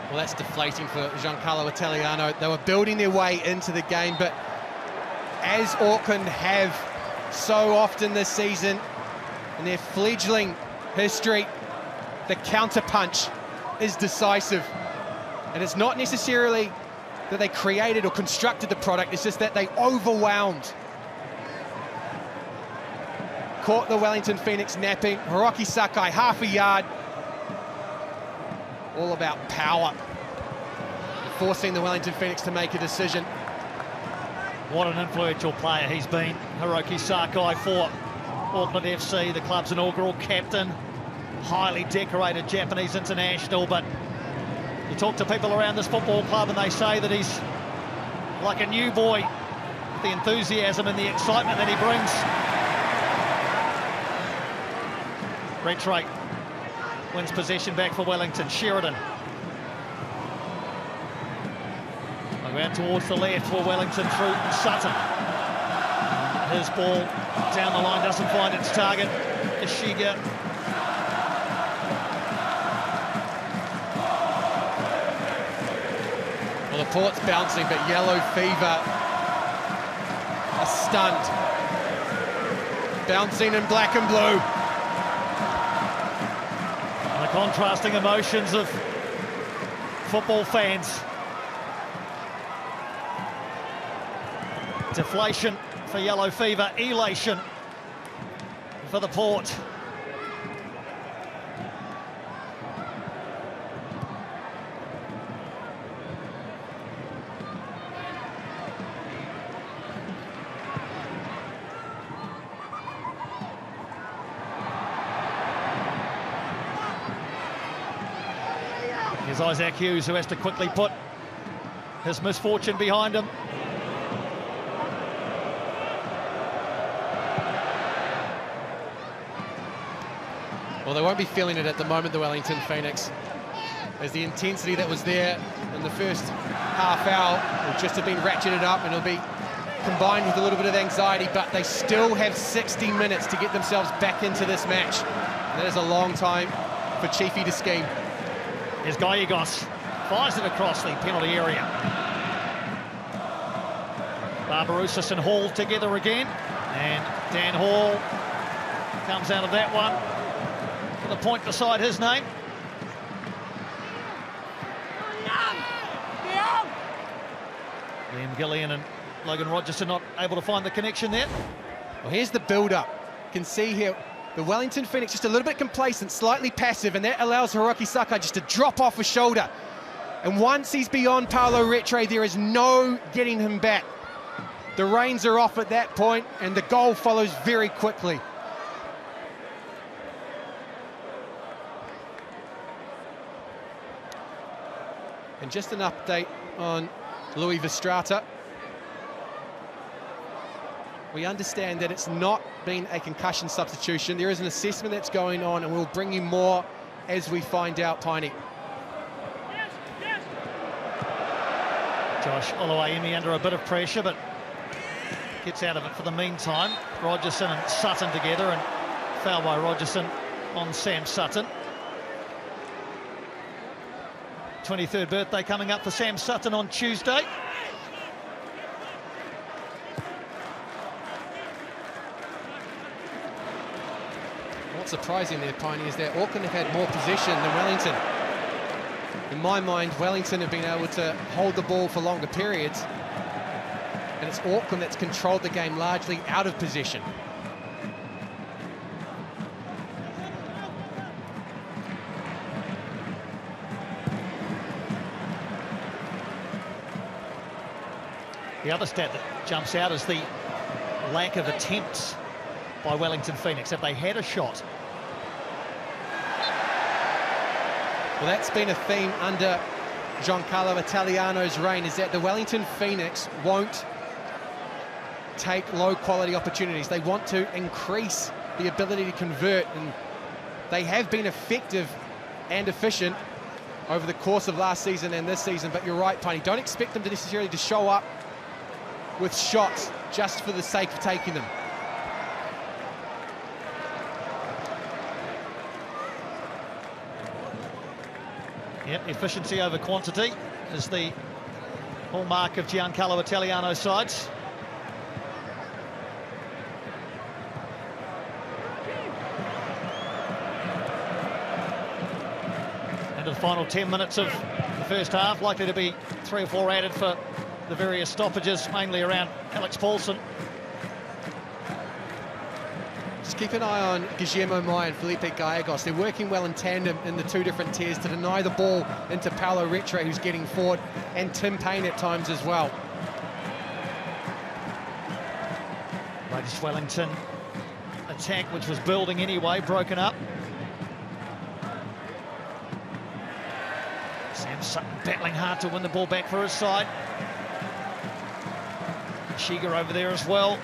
Speaker 2: Well, that's deflating for Giancarlo Italiano. They were building their way into the game, but as Auckland have so often this season in their fledgling history, the counter-punch is decisive. And it's not necessarily that they created or constructed the product, it's just that they overwhelmed. Caught the Wellington Phoenix napping. Hiroki Sakai, half a yard. All about power, forcing the Wellington Phoenix to make a decision.
Speaker 1: What an influential player he's been, Hiroki Sakai, for Auckland FC, the club's inaugural captain, highly decorated Japanese international. But you talk to people around this football club and they say that he's like a new boy, the enthusiasm and the excitement that he brings. Retray wins possession back for Wellington. Sheridan. Around towards the left for Wellington through Sutton. His ball down the line doesn't find its target. Ishiga.
Speaker 2: Well, the Port's bouncing, but yellow fever are stunned. Bouncing in black and blue.
Speaker 1: The contrasting emotions of football fans. Deflation for yellow fever, elation for the Port. Here's Isaac Hughes, who has to quickly put his misfortune behind him.
Speaker 2: Well, they won't be feeling it at the moment, the Wellington Phoenix, as the intensity that was there in the first half hour will just have been ratcheted up, and it'll be combined with a little bit of anxiety, but they still have 60 minutes to get themselves back into this match. And that is a long time for Chiefy to scheme.
Speaker 1: Here's Gallegos, fires it across the penalty area. Barbarousis and Hall together again, and Dan Hall comes out of that one with a point beside his name. Liam Gillian and Logan Rogers are not able to find the connection there.
Speaker 2: Well, here's the build-up. You can see here the Wellington Phoenix just a little bit complacent, slightly passive, and that allows Hiroki Sakai just to drop off a shoulder. And once he's beyond Paolo Retray, there is no getting him back. The reins are off at that point, and the goal follows very quickly. And just an update on Louis Vestrata. We understand that it's not been a concussion substitution. There is an assessment that's going on, and we'll bring you more as we find out, Piney.
Speaker 1: Josh Oluwaemi under a bit of pressure, but gets out of it for the meantime. Rogerson and Sutton together, and foul by Rogerson on Sam Sutton. 23rd birthday coming up for Sam Sutton on Tuesday.
Speaker 2: What's surprising there, Piney, is that Auckland have had more possession than Wellington. In my mind, Wellington have been able to hold the ball for longer periods, and it's Auckland that's controlled the game largely out of possession.
Speaker 1: The other stat that jumps out is the lack of attempts by Wellington Phoenix. Have they had a shot?
Speaker 2: Well, that's been a theme under Giancarlo Italiano's reign, is that the Wellington Phoenix won't take low-quality opportunities. They want to increase the ability to convert, and they have been effective and efficient over the course of last season and this season. But you're right, Piney, don't expect them to necessarily to show up with shots just for the sake of taking them.
Speaker 1: Yep, efficiency over quantity is the hallmark of Giancarlo Italiano's sides. Into the final 10 minutes of the first half, likely to be 3 or 4 added for the various stoppages, mainly around Alex Paulson.
Speaker 2: Just keep an eye on Guillermo Mai and Felipe Gallegos. They're working well in tandem in the two different tiers to deny the ball into Paulo Retre, who's getting forward, and Tim Payne at times as well.
Speaker 1: Latest Wellington attack, which was building anyway, broken up. Sam Sutton battling hard to win the ball back for his side. Shiga over there as well.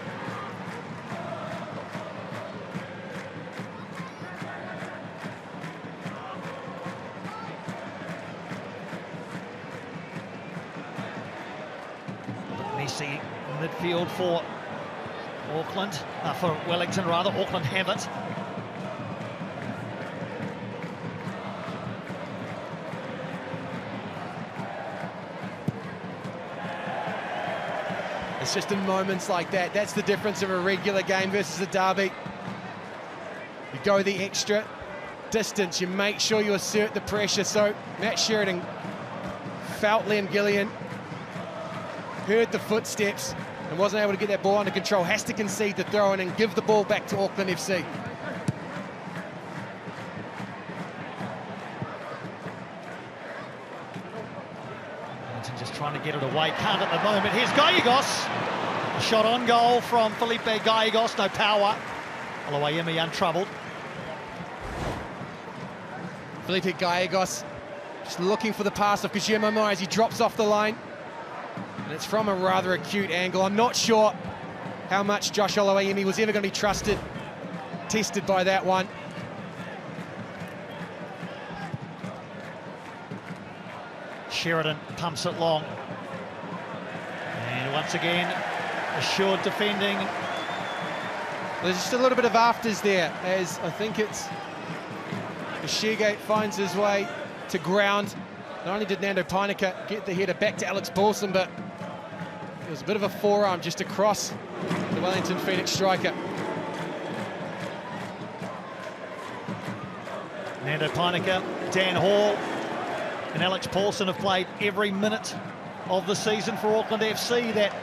Speaker 1: Messi midfield for Auckland, for Wellington rather. Auckland have it.
Speaker 2: It's just in moments like that, that's the difference of a regular game versus a derby. You go the extra distance, you make sure you assert the pressure. So Matt Sheridan felt Liam Gillian, heard the footsteps and wasn't able to get that ball under control, has to concede the throw in and give the ball back to Auckland FC.
Speaker 1: Just trying to get it away, can't at the moment. Here's Gallegos. A shot on goal from Felipe Gallegos, no power. Oluwaemi untroubled.
Speaker 2: Felipe Gallegos just looking for the pass of Guillermo Mai as he drops off the line. And it's from a rather acute angle. I'm not sure how much Josh Oluwaemi was ever going to be tested by that one.
Speaker 1: Sheridan pumps it long. And once again, assured defending.
Speaker 2: There's just a little bit of afters there, as I think it's Shegate finds his way to ground. Not only did Nando Painica get the header back to Alex Paulson, but it was a bit of a forearm just across the Wellington Phoenix striker.
Speaker 1: Nando Painica, Dan Hall and Alex Paulson have played every minute of the season for Auckland FC, that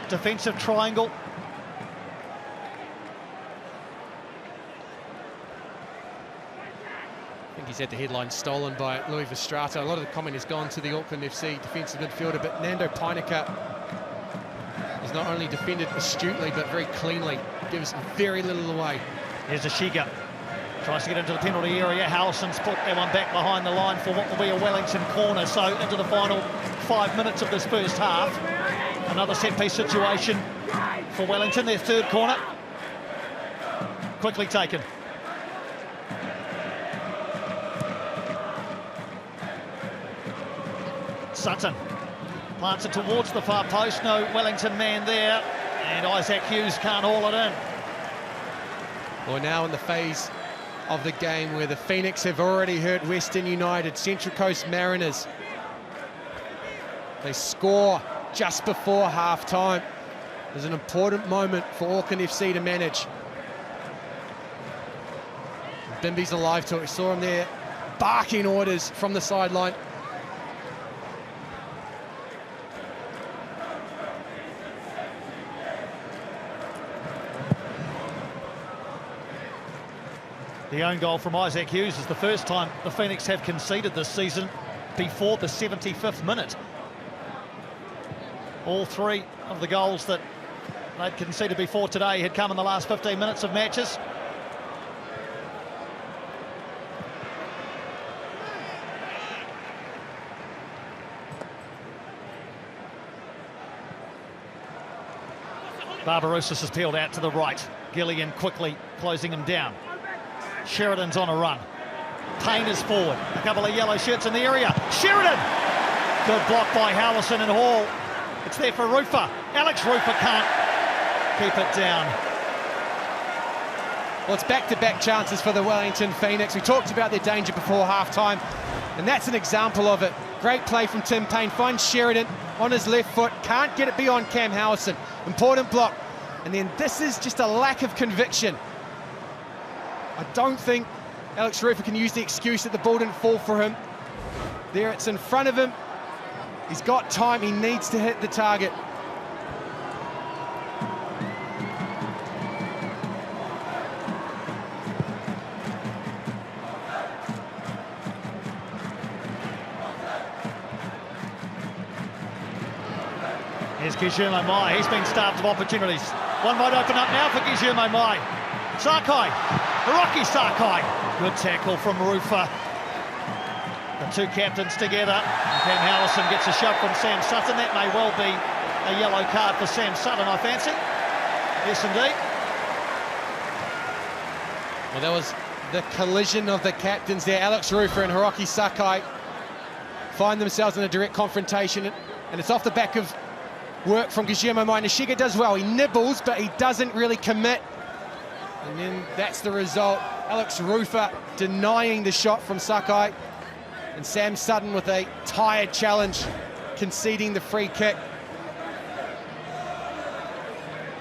Speaker 1: defensive triangle.
Speaker 2: I think he's had the headline stolen by Louis Verstraete. A lot of the comment has gone to the Auckland FC defensive midfielder, but Nando Painica has not only defended astutely, but very cleanly, gives very little away.
Speaker 1: Here's a Shiga. Tries to get into the penalty area. Howson's put that one back behind the line for what will be a Wellington corner. So into the final 5 minutes of this first half. Another set-piece situation for Wellington, their third corner. Quickly taken. Sutton. Plants it towards the far post, no Wellington man there, and Isaac Hughes can't haul it in.
Speaker 2: Well, now in the phase of the game where the Phoenix have already hurt Western United, Central Coast Mariners. They score just before half-time. There's an important moment for Auckland FC to manage. Bimby's alive to it. We saw him there barking orders from the sideline.
Speaker 1: The own goal from Isaac Hughes is the first time the Phoenix have conceded this season before the 75th minute. All three of the goals that they'd conceded before today had come in the last 15 minutes of matches. Barbarouses has peeled out to the right. Gillian quickly closing him down. Sheridan's on a run. Payne is forward. A couple of yellow shirts in the area. Sheridan! Good block by Howison and Hall. It's there for Rufer. Alex Rufer can't keep it down.
Speaker 2: Well, it's back-to-back chances for the Wellington Phoenix. We talked about their danger before half-time, and that's an example of it. Great play from Tim Payne. Finds Sheridan on his left foot. Can't get it beyond Cam Howison. Important block. And then this is just a lack of conviction. I don't think Alex Rufer can use the excuse that the ball didn't fall for him. There, it's in front of him. He's got time. He needs to hit the target.
Speaker 1: Here's Guillermo Mai. He's been starved of opportunities. One might open up now for Guillermo Mai. Sakai, Hiroki Sakai. Good tackle from Rufer. The two captains together. Cam Howison gets a shove from Sam Sutton. That may well be a yellow card for Sam Sutton, I fancy. Yes, indeed.
Speaker 2: Well, that was the collision of the captains there. Alex Rufer and Hiroki Sakai find themselves in a direct confrontation, and it's off the back of work from Guillermo Mai. Nishiga does well. He nibbles, but he doesn't really commit. And then that's the result. Alex Rufer denying the shot from Sakai. And Sam Sutton with a tired challenge, conceding the free kick.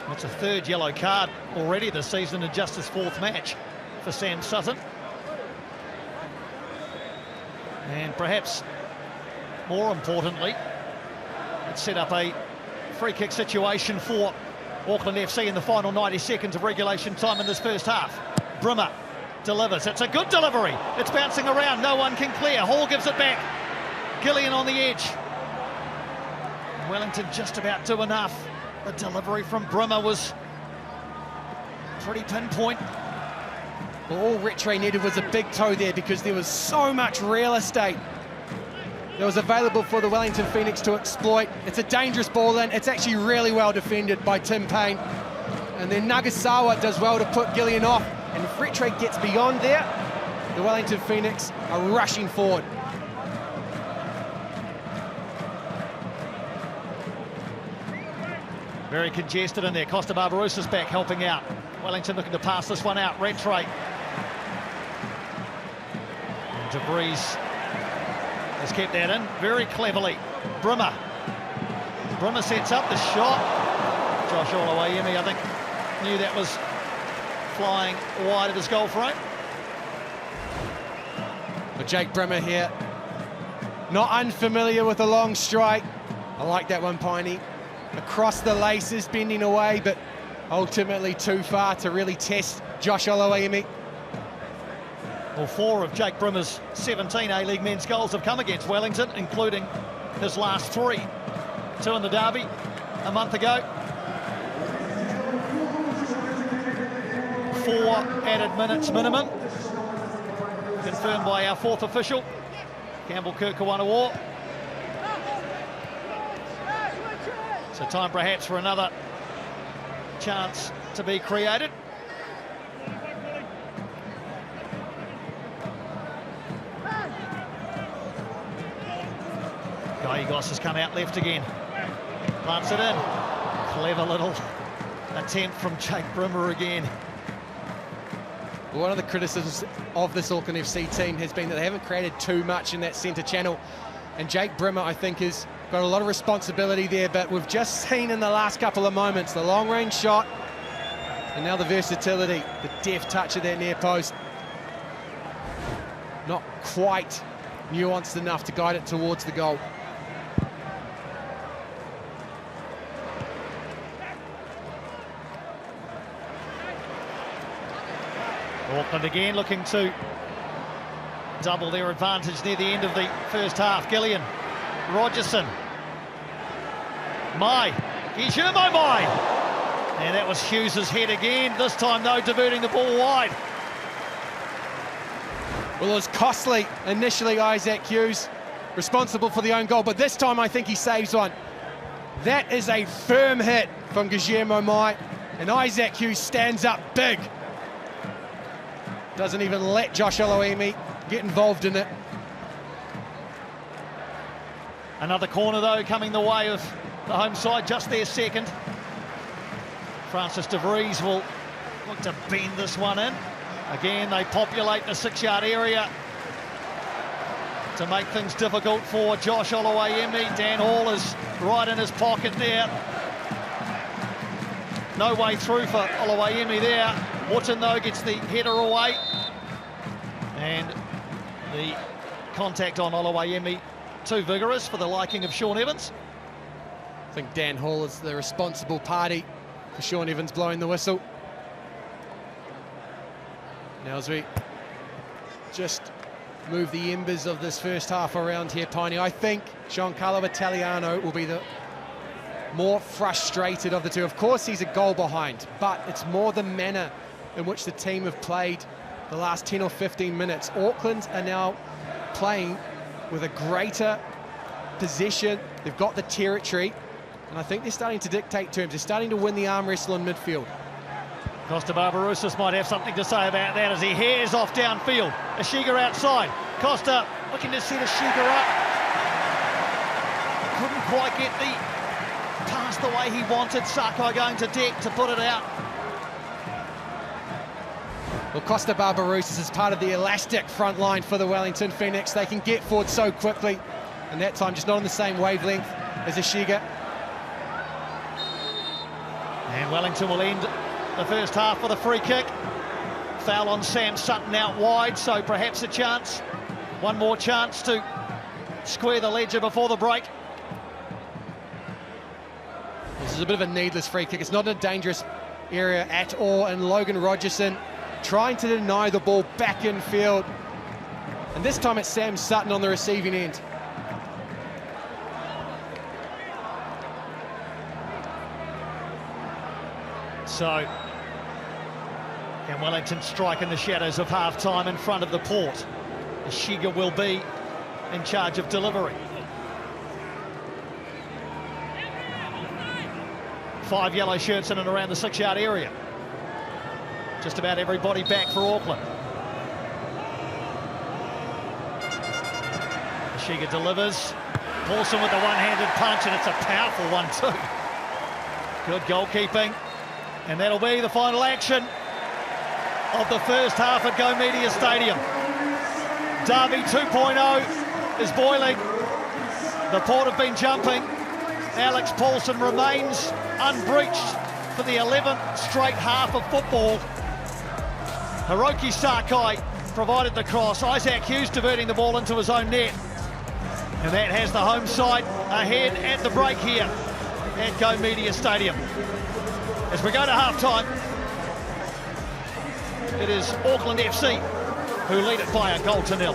Speaker 1: That's a third yellow card already this season in just his fourth match for Sam Sutton. And perhaps more importantly, it set up a free kick situation for Auckland FC in the final 90 seconds of regulation time in this first half. Brimmer delivers. It's a good delivery. It's bouncing around. No one can clear. Hall gives it back. Gillian on the edge. Wellington just about do enough. The delivery from Brimmer was pretty pinpoint.
Speaker 2: Well, all Rattray needed was a big toe there because there was so much real estate that was available for the Wellington Phoenix to exploit. It's a dangerous ball in. It's actually really well defended by Tim Payne. And then Nagasawa does well to put Gillian off. And if Rattray gets beyond there, the Wellington Phoenix are rushing forward.
Speaker 1: Very congested in there. Costa Barbarouses back helping out. Wellington looking to pass this one out. Rattray. De Vries has kept that in very cleverly. Brimmer sets up the shot. Josh Olawayemi, I think, knew that was flying wide of his goal frame.
Speaker 2: But Jake Brimmer here, not unfamiliar with a long strike. I like that one, Piney. Across the laces, bending away, but ultimately too far to really test Josh Olawayemi.
Speaker 1: Well, 4 of Jake Brimmer's 17 A-League men's goals have come against Wellington, including his last 3. 2 in the derby a month ago. 4 added minutes minimum. Confirmed by our 4th official, Campbell Kirkawanawar. So time perhaps for another chance to be created. Gallegos has come out left again. Plants it in. Clever little attempt from Jake Brimmer again.
Speaker 2: One of the criticisms of this Auckland FC team has been that they haven't created too much in that centre channel. And Jake Brimmer, I think, has got a lot of responsibility there, but we've just seen in the last couple of moments the long-range shot, and now the versatility, the deft touch of that near post. Not quite nuanced enough to guide it towards the goal.
Speaker 1: Auckland again looking to double their advantage near the end of the first half. Gillian, Rogerson, Mai, Guillermo Mai. And that was Hughes' head again, this time though diverting the ball wide.
Speaker 2: Well, it was costly initially, Isaac Hughes, responsible for the own goal, but this time I think he saves one. That is a firm hit from Guillermo Mai, and Isaac Hughes stands up big. Doesn't even let Josh Oloemi get involved in it.
Speaker 1: Another corner though coming the way of the home side, just their second. Francis de Vries will look to bend this one in. Again, they populate the 6-yard area to make things difficult for Josh Oloemi. Dan Hall is right in his pocket there. No way through for Oloemi there. Wootton, though, gets the header away. And the contact on Oloemi too vigorous for the liking of Sean Evans.
Speaker 2: I think Dan Hall is the responsible party for Sean Evans blowing the whistle. Now as we just move the embers of this first half around here, Piney, I think Giancarlo Italiano will be the more frustrated of the two. Of course, he's a goal behind, but it's more the manner in which the team have played the last 10 or 15 minutes. Auckland are now playing with a greater possession. They've got the territory, and I think they're starting to dictate terms. They're starting to win the arm wrestle in midfield.
Speaker 1: Costa Barbarouses might have something to say about that as he hairs off downfield. Ashiga outside. Costa looking to set Ashiga up. Couldn't quite get the pass the way he wanted. Sakai going to deck to put it out.
Speaker 2: Well, Costa Barbarouses is part of the elastic front line for the Wellington Phoenix. They can get forward so quickly, and that time just not on the same wavelength as Ashiga.
Speaker 1: And Wellington will end the first half with a free kick. Foul on Sam Sutton out wide, so perhaps a chance. One more chance to square the ledger before the break.
Speaker 2: This is a bit of a needless free kick. It's not in a dangerous area at all, and Logan Rogerson trying to deny the ball back in field. And this time it's Sam Sutton on the receiving end.
Speaker 1: So, can Wellington strike in the shadows of half-time in front of the port? Ashiga will be in charge of delivery. 5 yellow shirts in and around the 6-yard area. Just about everybody back for Auckland. Ashiga delivers. Paulson with the one-handed punch, and it's a powerful one too. Good goalkeeping. And that'll be the final action of the first half at Go Media Stadium. Derby 2.0 is boiling. The Port have been jumping. Alex Paulson remains unbreached for the 11th straight half of football. Hiroki Sakai provided the cross. Isaac Hughes diverting the ball into his own net. And that has the home side ahead at the break here at Go Media Stadium. As we go to half-time, it is Auckland FC who lead it by 1-0.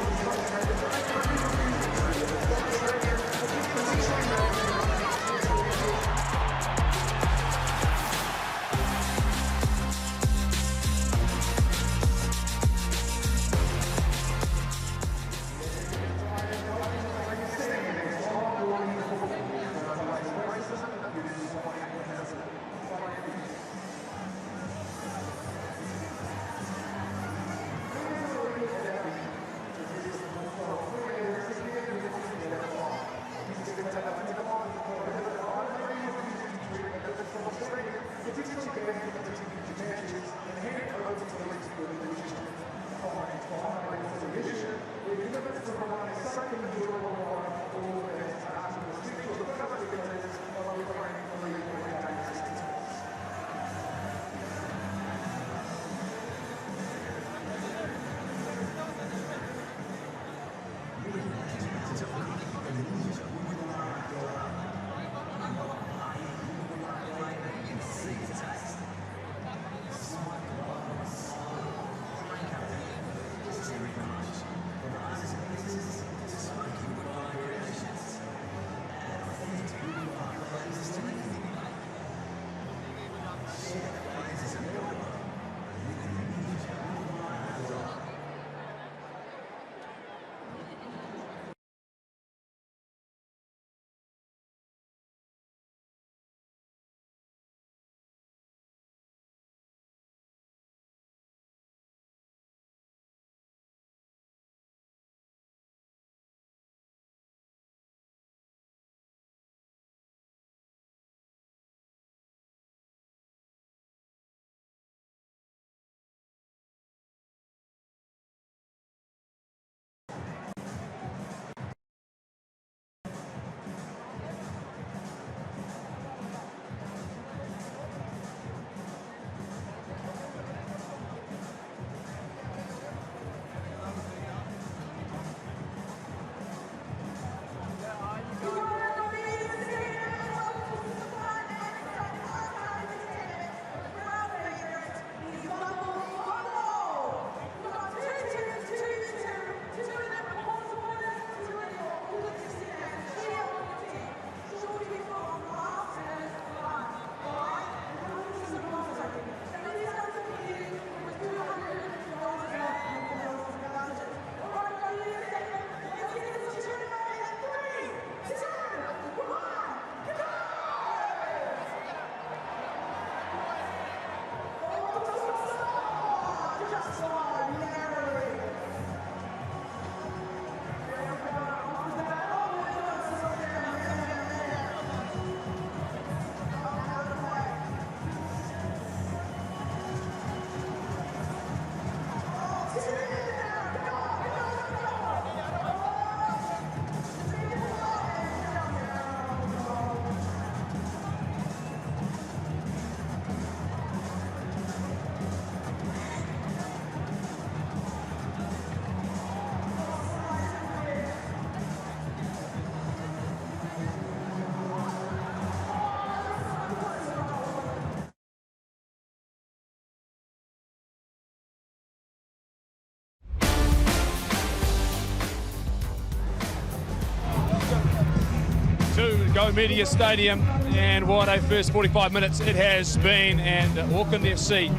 Speaker 3: To Go Media Stadium, and what a first 45 minutes it has been. And Auckland FC,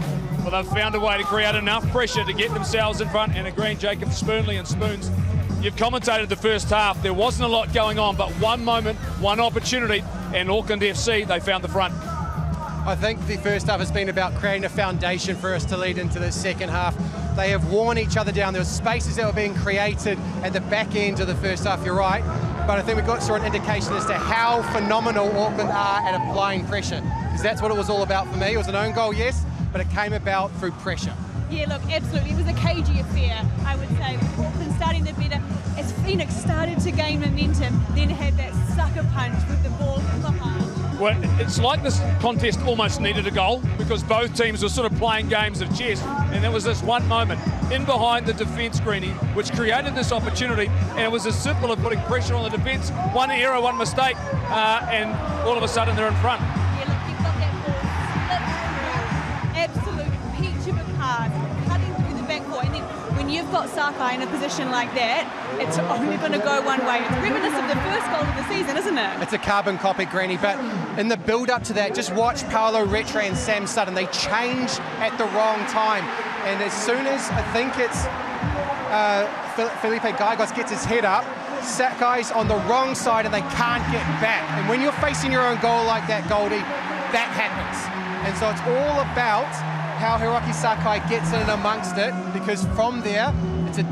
Speaker 3: well, they've found a way to create enough pressure to get themselves in front. And agreeing, Jacob Spoonley and Spoons, you've commentated the first half. There wasn't a lot going on, but one moment, one opportunity, and Auckland FC, they found the front.
Speaker 2: I think the first half has been about creating a foundation for us to lead into the second half. They have worn each other down. There were spaces that were being created at the back end of the first half, you're right. But I think we got an indication as to how phenomenal Auckland are at applying pressure. Because that's what it was all about for me. It was an own goal, yes, but it came about through pressure.
Speaker 4: Yeah, look, absolutely. It was a cagey affair, I would say. Auckland starting the better. As Phoenix started to gain momentum, then had that sucker punch with the ball from behind.
Speaker 3: Well, it's like this contest almost needed a goal, because both teams were sort of playing games of chess, and there was this one moment in behind the defence, Greenie, which created this opportunity, and it was as simple as putting pressure on the defence. One error, one mistake, and all of a sudden they're in front.
Speaker 4: Yeah, look, you've got that ball split through, absolute peach of a pass, cutting through the back four, and then when you've got Sakai in a position like that, it's only going to go one way. It's reminiscent of the first goal of the season, isn't it?
Speaker 2: It's a carbon copy, Greenie, but in the build-up to that, just watch Paolo Retre and Sam Sutton. They change at the wrong time. And as soon as, I think it's Felipe Gaigos gets his head up, Sakai's on the wrong side and they can't get back. And when you're facing your own goal like that, Goldie, that happens. And so it's all about how Hiroki Sakai gets in and amongst it, because from there,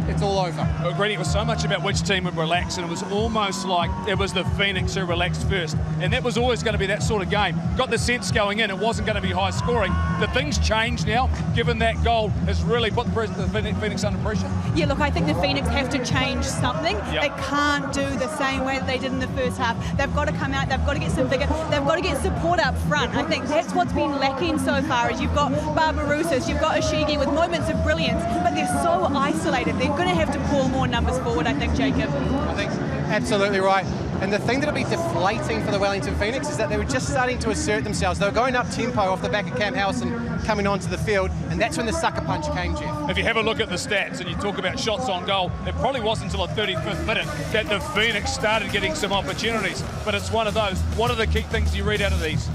Speaker 2: it's all over.
Speaker 3: I agree. It was so much about which team would relax, and it was almost like it was the Phoenix who relaxed first, and that was always going to be that sort of game. Got the sense going in, it wasn't going to be high scoring. The things change now, given that goal has really put the Phoenix under pressure.
Speaker 4: Yeah, look, I think the Phoenix have to change something.
Speaker 3: Yep.
Speaker 4: They can't do the same way that they did in the first half. They've got to come out, they've got to get some bigger, they've got to get support up front. I think that's what's been lacking so far, is you've got Barbarouses, you've got Ishigi with moments of brilliance, but they're so isolated. They're going to have to pour more numbers forward, I think, Jacob.
Speaker 2: I think absolutely right. And the thing that'll be deflating for the Wellington Phoenix is that they were just starting to assert themselves. They were going up tempo off the back of Cam Howson coming onto the field, and that's when the sucker punch came, Jeff.
Speaker 3: If you have a look at the stats and you talk about shots on goal, it probably wasn't until the 35th minute that the Phoenix started getting some opportunities. But it's one of those. What are the key things you read out of these?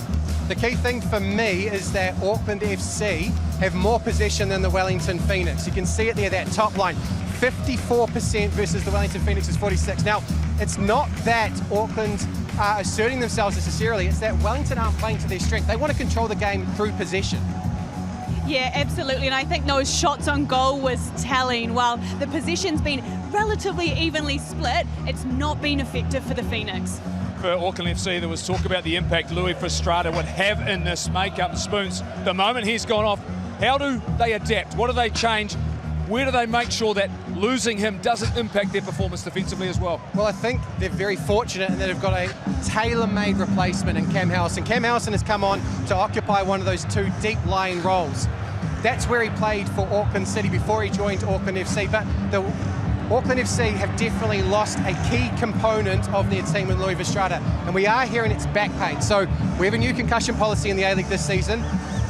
Speaker 2: The key thing for me is that Auckland FC have more possession than the Wellington Phoenix. You can see it there, that top line. 54% versus the Wellington Phoenix's 46%. Now, it's not that Auckland are asserting themselves necessarily, it's that Wellington aren't playing to their strength. They want to control the game through possession.
Speaker 4: Yeah, absolutely, and I think those shots on goal was telling. While the position's been relatively evenly split, it's not been effective for the Phoenix.
Speaker 3: For Auckland FC, there was talk about the impact Louis Frustrada would have in this make-up. Spoons, the moment he's gone off, how do they adapt? What do they change? Where do they make sure that losing him doesn't impact their performance defensively as well?
Speaker 2: Well, I think they're very fortunate in that they've got a tailor-made replacement in Cam Howson. Cam Howson has come on to occupy one of those two deep-lying roles. That's where he played for Auckland City before he joined Auckland FC. But the Auckland FC have definitely lost a key component of their team in Louis Frustrada, and we are hearing it's back pain. So we have a new concussion policy in the A-League this season.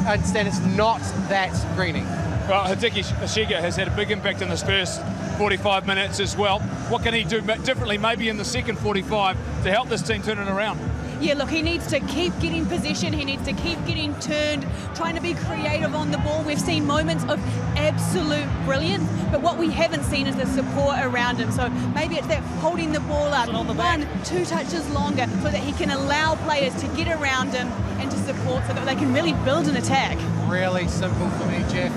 Speaker 2: I understand it's not that greening.
Speaker 3: Well, Hideki Ishiga has had a big impact in this first 45 minutes as well. What can he do differently maybe in the second 45 to help this team turn it around?
Speaker 4: Yeah, look, he needs to keep getting possession, he needs to keep getting turned, trying to be creative on the ball. We've seen moments of absolute brilliance, but what we haven't seen is the support around him. So maybe it's that holding the ball up,
Speaker 1: on the back.
Speaker 4: 1-2 touches longer, so that he can allow players to get around him and to support, so that they can really build an attack.
Speaker 2: Really simple for me, Jeff.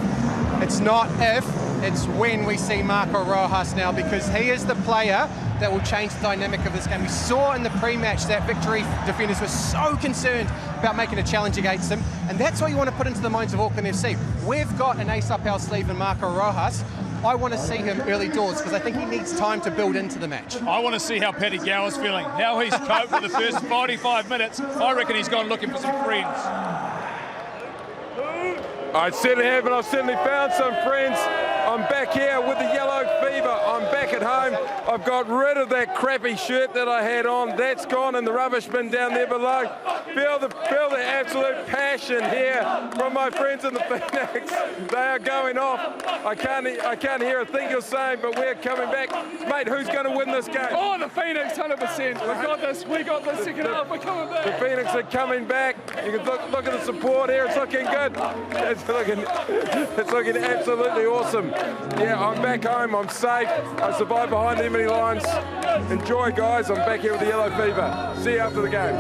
Speaker 2: It's not if, it's when we see Marco Rojas now, because he is the player that will change the dynamic of this game. We saw in the pre-match that Victory defenders were so concerned about making a challenge against him, and that's what you want to put into the minds of Auckland FC. We've got an ace up our sleeve in Marco Rojas. I want to see him early doors because I think he needs time to build into the match.
Speaker 3: I want to see how Paddy Gower's feeling, how he's coped with the first 45 minutes. I reckon he's gone looking for some friends.
Speaker 5: I certainly have, and I've certainly found some friends. I'm back here with the yellow fever. I'm back at home. I've got rid of that crappy shirt that I had on. That's gone in the rubbish bin down there below. Feel the absolute passion here from my friends in the Phoenix. They are going off. I can't hear a thing you're saying, but we're coming back. Mate, who's going to win this game?
Speaker 6: Oh, the Phoenix, 100%. We got this second half. We're coming back.
Speaker 5: The Phoenix are coming back. You can look at the support here. It's looking good. It's looking absolutely awesome. Yeah, I'm back home. I'm safe. I survived behind the enemy lines. Enjoy, guys. I'm back here with the yellow fever. See you after the game.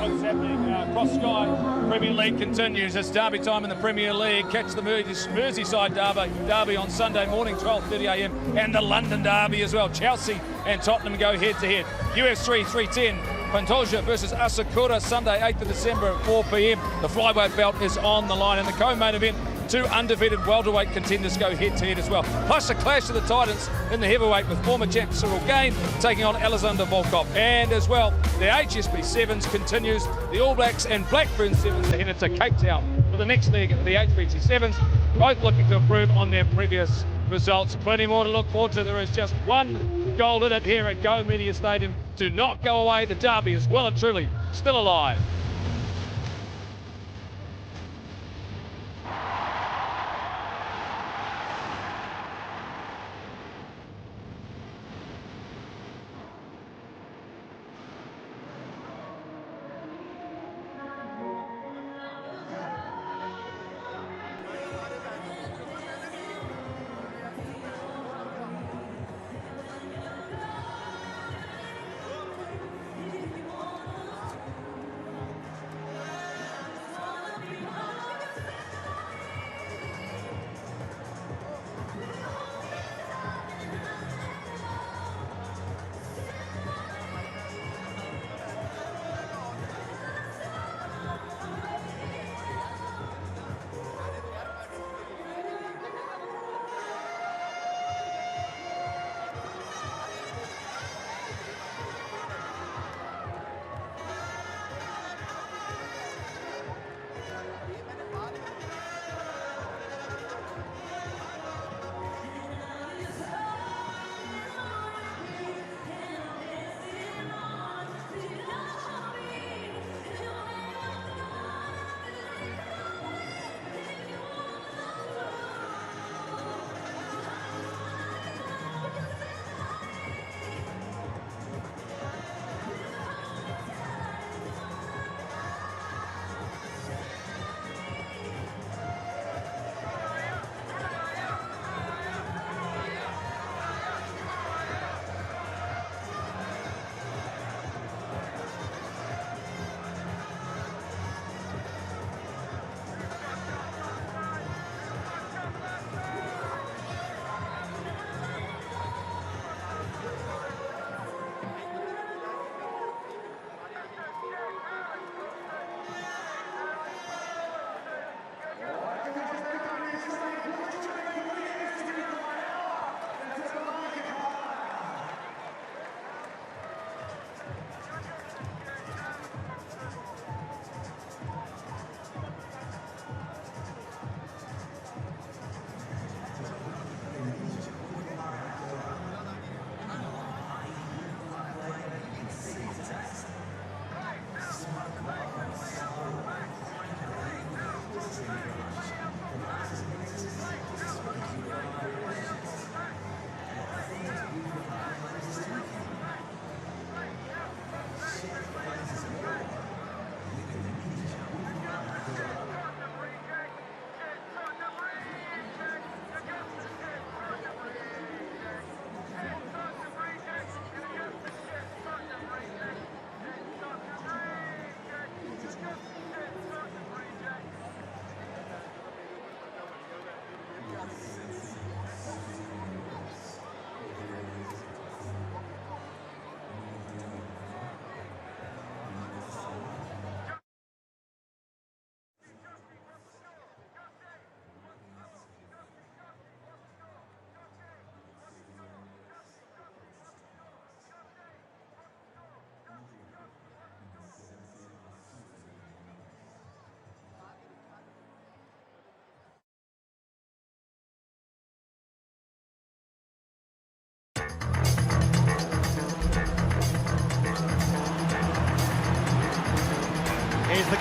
Speaker 3: What's happening across Sky? Premier League continues. It's derby time in the Premier League. Catch the Merseyside derby on Sunday morning, 12:30 a.m. and the London derby as well. Chelsea and Tottenham go head-to-head. UFC 310. Pantoja versus Asakura, Sunday 8th of December at 4 p.m. The flyweight belt is on the line. In the co-main event, two undefeated welterweight contenders go head-to-head as well. Plus a clash of the titans in the heavyweight with former champ Cyril Gane taking on Alexander Volkov. And as well, the HSB Sevens continues. The All Blacks and Blackburn Sevens are headed to Cape Town for the next leg of the HSBC Sevens, both looking to improve on their previous results. Plenty more to look forward to. There is just one goal in it here at Go Media Stadium. Do not go away. The derby is well and truly still alive.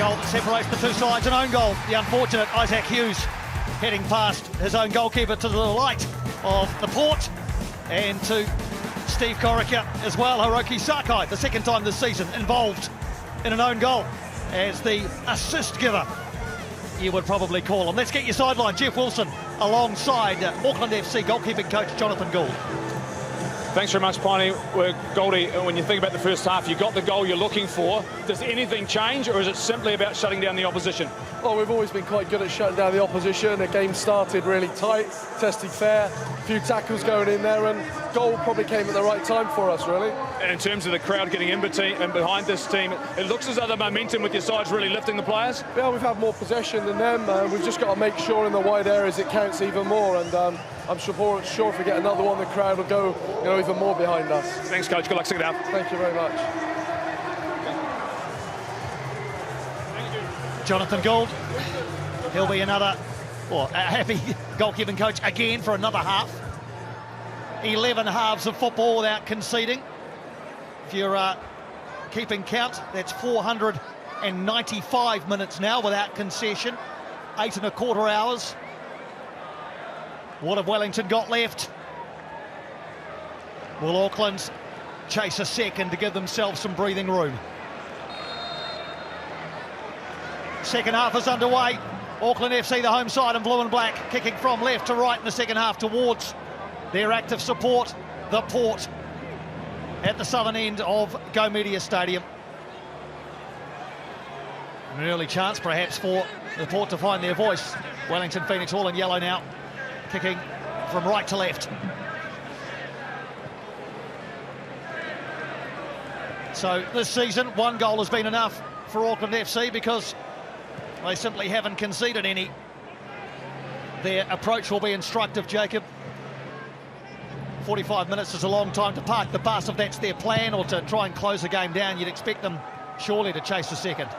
Speaker 1: goal that separates the two sides, an own goal. The unfortunate Isaac Hughes heading past his own goalkeeper to the delight of the Port, and to Steve Corica as well. Hiroki Sakai, the second time this season involved in an own goal as the assist giver, you would probably call him. Let's get your sideline. Jeff Wilson alongside Auckland FC goalkeeping coach Jonathan Gould.
Speaker 3: Thanks very much, Piney. Goldie, when you think about the first half, you got the goal you're looking for. Does anything change, or is it simply about shutting down the opposition?
Speaker 6: Well, we've always been quite good at shutting down the opposition. The game started really tight, tested fair, a few tackles going in there, and goal probably came at the right time for us, really.
Speaker 3: And in terms of the crowd getting in behind this team, it looks as though the momentum with your side's really lifting the players.
Speaker 6: Yeah, we've had more possession than them. We've just got to make sure in the wide areas it counts even more, and I'm sure if we get another one, the crowd will go even more behind us.
Speaker 3: Thanks, Coach. Good luck second half.
Speaker 6: Thank you very much.
Speaker 1: Jonathan Gould, he'll be a happy goalkeeping coach again for another half. 11 halves of football without conceding. If you're keeping count, that's 495 minutes now without concession. 8.25 hours. What have Wellington got left? Will Auckland chase a second to give themselves some breathing room? Second half is underway. Auckland FC, the home side in blue and black, kicking from left to right in the second half towards their active support, the Port, at the southern end of Go Media Stadium. An early chance perhaps for the Port to find their voice. Wellington Phoenix all in yellow now, kicking from right to left. So this season, one goal has been enough for Auckland FC because they simply haven't conceded any. Their approach will be instructive, Jacob. 45 minutes is a long time to park the bus if that's their plan, or to try and close the game down. You'd expect them surely to chase the second.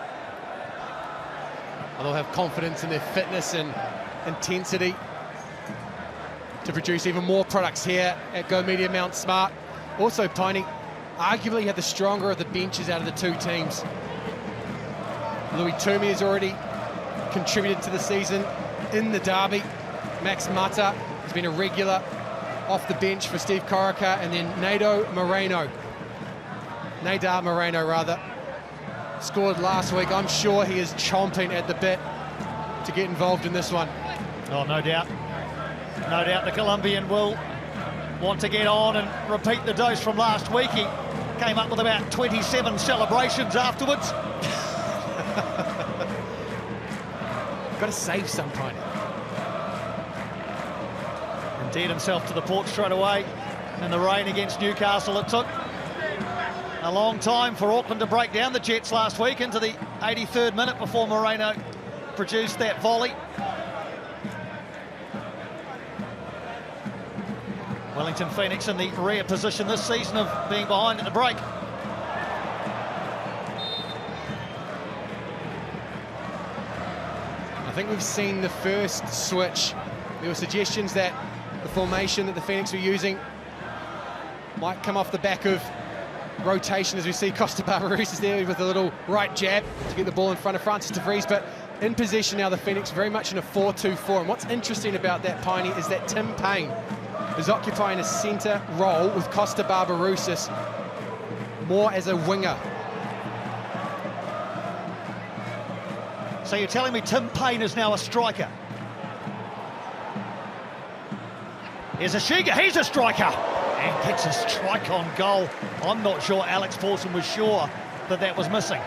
Speaker 2: They'll have confidence in their fitness and intensity to produce even more products here at Go Media Mount Smart. Also, Piney arguably had the stronger of the benches out of the two teams. Louis Toomey has already contributed to the season in the derby. Max Mata has been a regular off the bench for Steve Corica, and then Nadar Moreno, scored last week. I'm sure he is chomping at the bit to get involved in this one.
Speaker 1: Oh, no doubt. No doubt the Colombian will want to get on and repeat the dose from last week. He came up with about 27 celebrations afterwards.
Speaker 2: Got to save some, Piney.
Speaker 1: Endeared himself to the Port straight away in the rain against Newcastle. It took a long time for Auckland to break down the Jets last week into the 83rd minute before Moreno produced that volley. Wellington Phoenix in the rare position this season of being behind at the break.
Speaker 2: I think we've seen the first switch. There were suggestions that the formation that the Phoenix were using might come off the back of rotation, as we see Costa Barbarouses there with a little right jab to get the ball in front of Francis de Vries. But in possession now, the Phoenix very much in a 4-2-4. And what's interesting about that, Piney, is that Tim Payne is occupying a centre role with Costa Barbarouses more as a winger.
Speaker 1: So you're telling me Tim Payne is now a striker? Here's Ashiga, he's a striker! And gets a strike on goal. I'm not sure Alex Pawson was sure that was missing.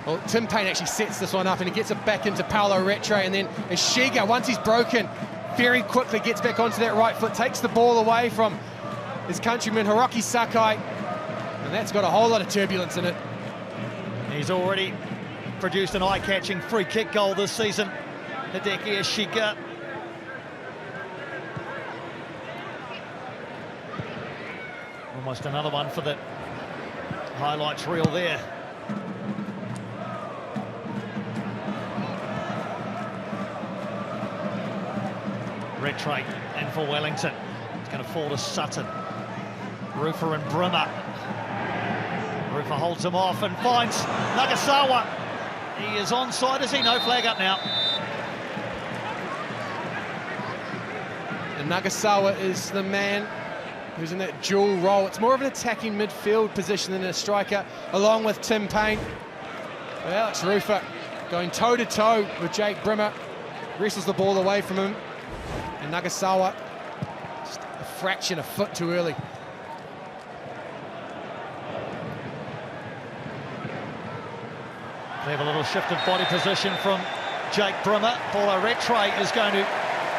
Speaker 2: Well, Tim Payne actually sets this one up and he gets it back into Paulo Retre, and then Ashiga, once he's broken, very quickly gets back onto that right foot, takes the ball away from his countryman Hiroki Sakai, and that's got a whole lot of turbulence in it.
Speaker 1: He's already produced an eye-catching free kick goal this season. Hideki Ashiga. Almost another one for the highlights reel there. Retre in for Wellington. It's going to fall to Sutton. Rufer and Brimmer. Rufa holds him off and finds Nagasawa. He is onside, is he? No flag up now.
Speaker 2: And Nagasawa is the man who's in that dual role. It's more of an attacking midfield position than a striker, along with Tim Payne. Alex Rufa going toe-to-toe with Jake Brimmer. Wrestles the ball away from him. And Nagasawa, just a fraction, a foot too early.
Speaker 1: We have a little shift of body position from Jake Brimmer. Paulo Rattray is going to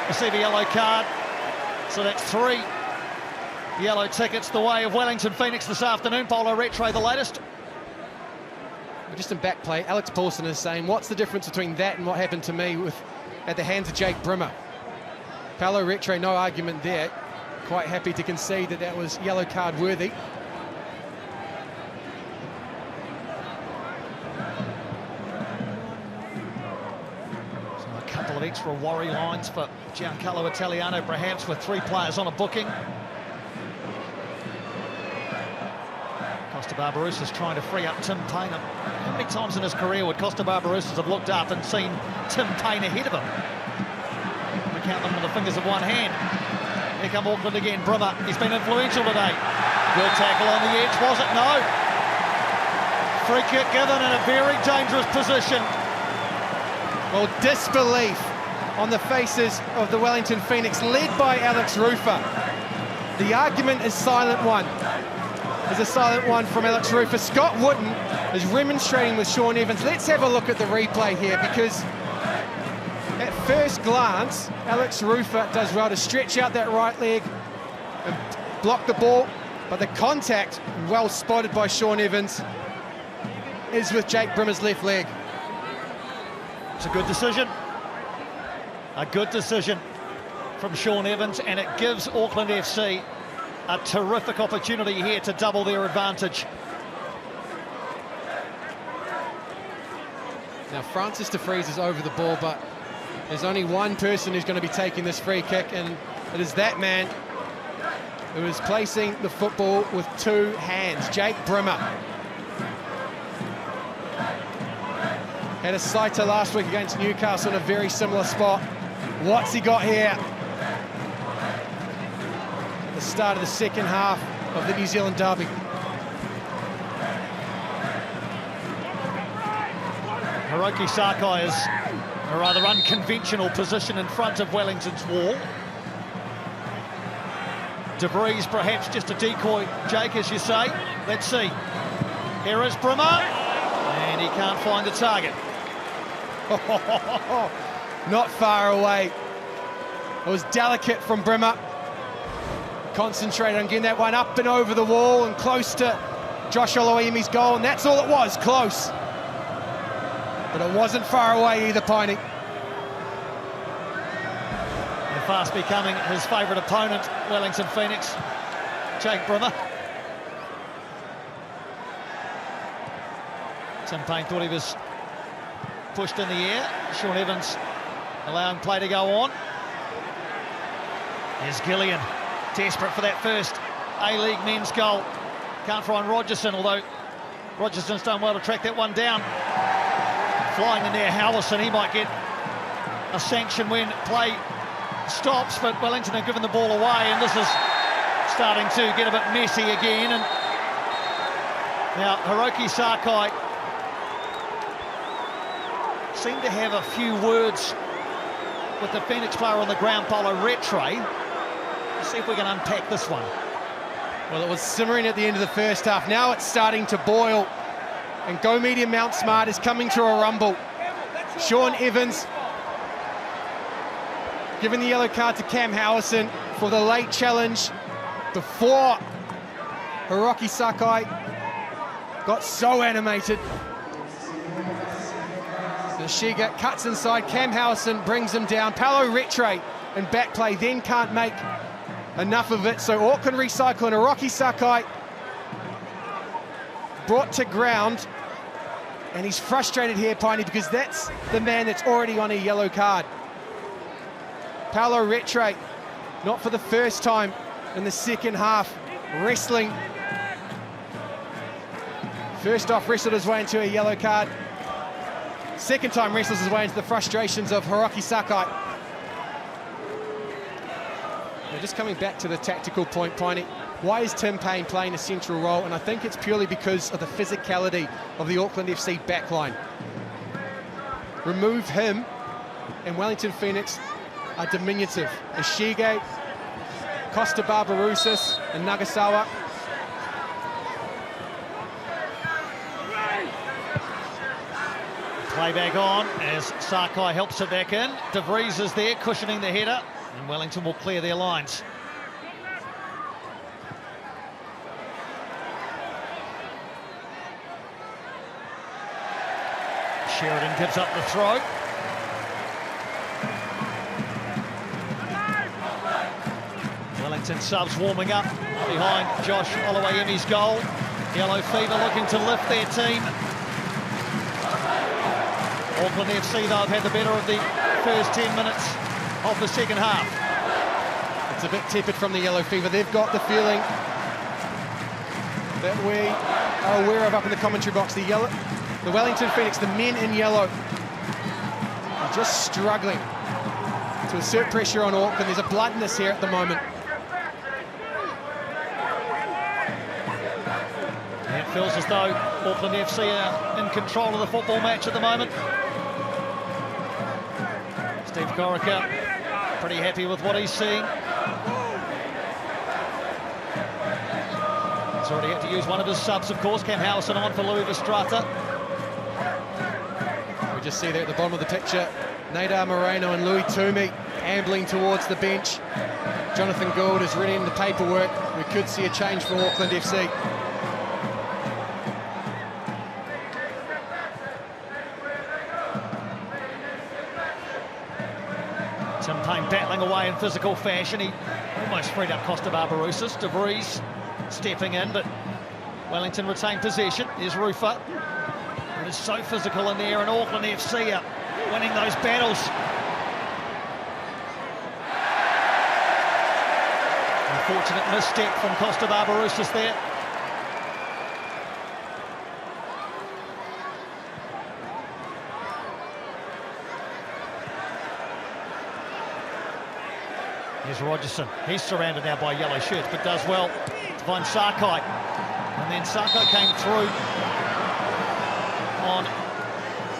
Speaker 1: receive a yellow card. So that's 3 yellow tickets the way of Wellington Phoenix this afternoon. Paulo Rattray the latest.
Speaker 2: Just in back play, Alex Paulson is saying, what's the difference between that and what happened to me at the hands of Jake Brimmer? Paulo Rattray, no argument there. Quite happy to concede that that was yellow card worthy.
Speaker 1: So a couple of extra worry lines for Giancarlo Italiano, perhaps, with 3 players on a booking. Costa Barbarouses trying to free up Tim Payne. How many times in his career would Costa Barbarouses have looked up and seen Tim Payne ahead of him? We count them on the fingers of one hand. Here come Auckland again. Brimmer, he's been influential today. Good tackle on the edge, was it? No. Free kick given in a very dangerous position.
Speaker 2: Well, disbelief on the faces of the Wellington Phoenix, led by Alex Rufa. The argument is silent one. There's a silent one from Alex Rufa. Scott Wooden is remonstrating with Sean Evans. Let's have a look at the replay here, because at first glance, Alex Rufa does well to stretch out that right leg and block the ball, but the contact, well spotted by Sean Evans, is with Jake Brimmer's left leg.
Speaker 1: It's a good decision. A good decision from Sean Evans, and it gives Auckland FC a terrific opportunity here to double their advantage.
Speaker 2: Now, Francis de Vries is over the ball, but there's only one person who's going to be taking this free kick, and it is that man who is placing the football with 2 hands, Jake Brimmer. Had a sighter last week against Newcastle in a very similar spot. What's he got here? The start of the second half of the New Zealand derby.
Speaker 1: Hiroki Sakai is a rather unconventional position in front of Wellington's wall. De Vries perhaps just a decoy, Jake, as you say. Let's see. Here is Brimmer, and he can't find the target.
Speaker 2: Not far away. It was delicate from Brimmer. Concentrated on getting that one up and over the wall and close to Josh Oloimi's goal, and that's all it was, close. But it wasn't far away either, Piney.
Speaker 1: And fast becoming his favourite opponent, Wellington Phoenix, Jake Brimmer. Tim Payne thought he was pushed in the air. Sean Evans allowing play to go on. Here's Gillian, desperate for that first A-League men's goal. Can't find Rogerson, although Rogerson's done well to track that one down. Flying in there, Howison, he might get a sanction when play stops, but Wellington have given the ball away, and this is starting to get a bit messy again. And now Hiroki Sakai seemed to have a few words with the Phoenix player on the ground, Paulo Rattray. Let's see if we can unpack this one.
Speaker 2: Well, it was simmering at the end of the first half. Now it's starting to boil, and Go Media Mount Smart is coming to a rumble. Sean Evans giving the yellow card to Cam Howison for the late challenge before Hiroki Sakai got so animated. Shiga cuts inside, Cam Howison brings him down. Paulo Rattray in back play then can't make enough of it, so Auckland recycle, and Hiroki Sakai brought to ground, and he's frustrated here, Piney, because that's the man that's already on a yellow card. Paulo Rattray, not for the first time in the second half, wrestling First off, wrestled his way into a yellow card. Second time wrestles his way into the frustrations of Hiroki Sakai. Now just coming back to the tactical point, Piney, why is Tim Payne playing a central role? And I think it's purely because of the physicality of the Auckland FC backline. Remove him, and Wellington Phoenix are diminutive. Ishige, Costa Barbarouses, and Nagasawa.
Speaker 1: Play back on as Sakai helps it back in. De Vries is there, cushioning the header, and Wellington will clear their lines. Sheridan gives up the throw. Wellington subs warming up behind Josh Oluwayemi's goal. Yellow Fever looking to lift their team. Auckland FC, though, have had the better of the first 10 minutes of the second half.
Speaker 2: It's a bit tepid from the Yellow Fever. They've got the feeling that we are aware of up in the commentary box. The Wellington Phoenix, the men in yellow, are just struggling to assert pressure on Auckland. There's a bluntness here at the moment.
Speaker 1: It feels as though Auckland FC are in control of the football match at the moment. Steve Corica pretty happy with what he's seeing. He's already had to use one of his subs, of course. Cam Howison on for Louis Vestrata.
Speaker 2: We just see there at the bottom of the picture, Nadar Moreno and Louis Toomey ambling towards the bench. Jonathan Gould is ready in the paperwork. We could see a change for Auckland FC.
Speaker 1: Tim Payne battling away in physical fashion. He almost freed up Costa Barbarouses. De Vries stepping in, but Wellington retain possession. There's Rufa. It is so physical in there, and Auckland FC are winning those battles. Unfortunate misstep from Costa Barbarouses there. Here's Rogerson. He's surrounded now by yellow shirts, but does well to find Sakai. And then Sakai came through on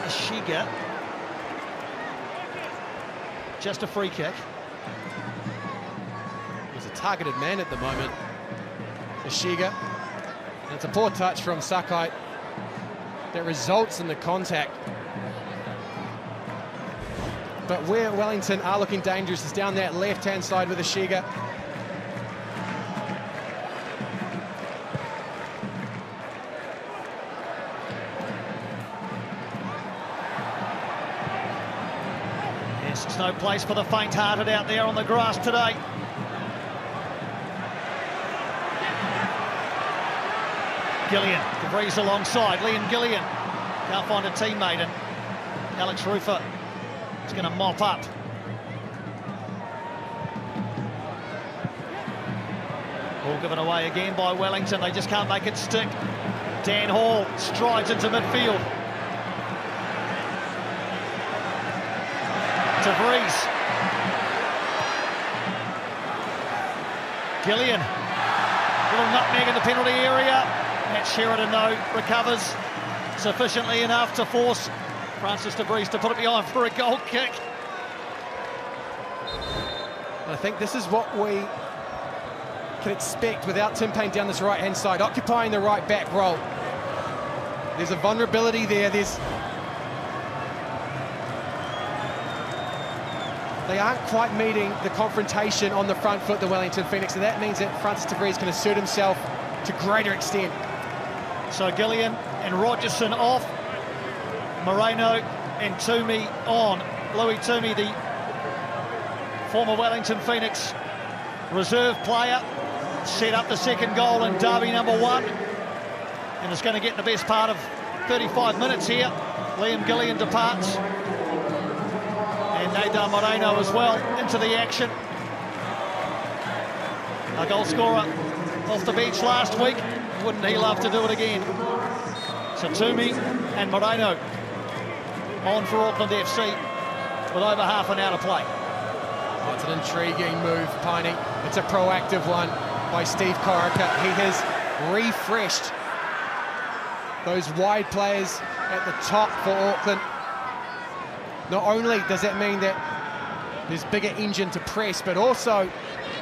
Speaker 1: Ishige. Just a free kick.
Speaker 2: He's a targeted man at the moment, Ishige. And it's a poor touch from Sakai that results in the contact. But where Wellington are looking dangerous is down that left-hand side with Ishige.
Speaker 1: Yes, there's no place for the faint-hearted out there on the grass today. Gillian, De Vries alongside, Liam Gillian. Can't find a teammate, and Alex Rufa is going to mop up. Ball given away again by Wellington. They just can't make it stick. Dan Hall strides into midfield. De Vries. Gillian. Little nutmeg in the penalty area. Matt Sheridan, though, recovers sufficiently enough to force Francis De Vries to put it behind for a goal kick.
Speaker 2: I think this is what we can expect without Tim Payne down this right-hand side, occupying the right back role. There's a vulnerability there. They aren't quite meeting the confrontation on the front foot, the Wellington Phoenix, and that means that Francis De Vries can assert himself to greater extent.
Speaker 1: So Gillian and Rogerson off. Moreno and Toomey on. Louis Toomey, the former Wellington Phoenix reserve player, set up the second goal in derby number 1, and is going to get the best part of 35 minutes here. Liam Gillian departs, and Nadar Moreno as well into the action. A goal scorer off the bench last week. Wouldn't he love to do it again? So Toomey and Moreno on for Auckland FC with over half an hour to play.
Speaker 2: Oh, it's an intriguing move, Piney. It's a proactive one by Steve Corica. He has refreshed those wide players at the top for Auckland. Not only does that mean that there's bigger engine to press, but also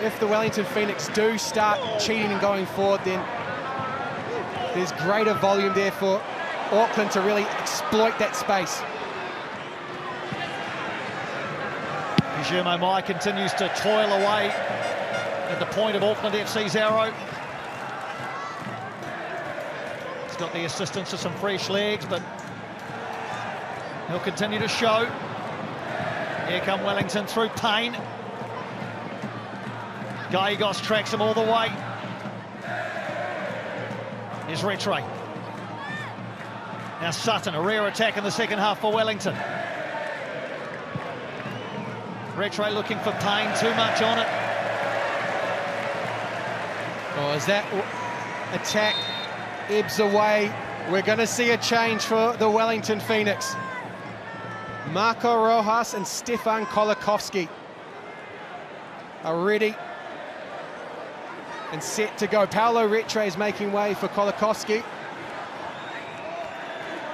Speaker 2: if the Wellington Phoenix do start cheating and going forward, then there's greater volume there for Auckland to really exploit that space.
Speaker 1: Guillermo Mai continues to toil away at the point of Auckland FC's arrow. He's got the assistance of some fresh legs, but he'll continue to show. Here come Wellington through Payne. Gallegos tracks him all the way. Here's Rattray. Now Sutton, a rare attack in the second half for Wellington. Rattray looking for Payne, too much on it.
Speaker 2: Oh, as that attack ebbs away, we're going to see a change for the Wellington Phoenix. Marco Rojas and Stefan Kolakowski are ready and set to go. Paolo Rattray is making way for Kolakowski.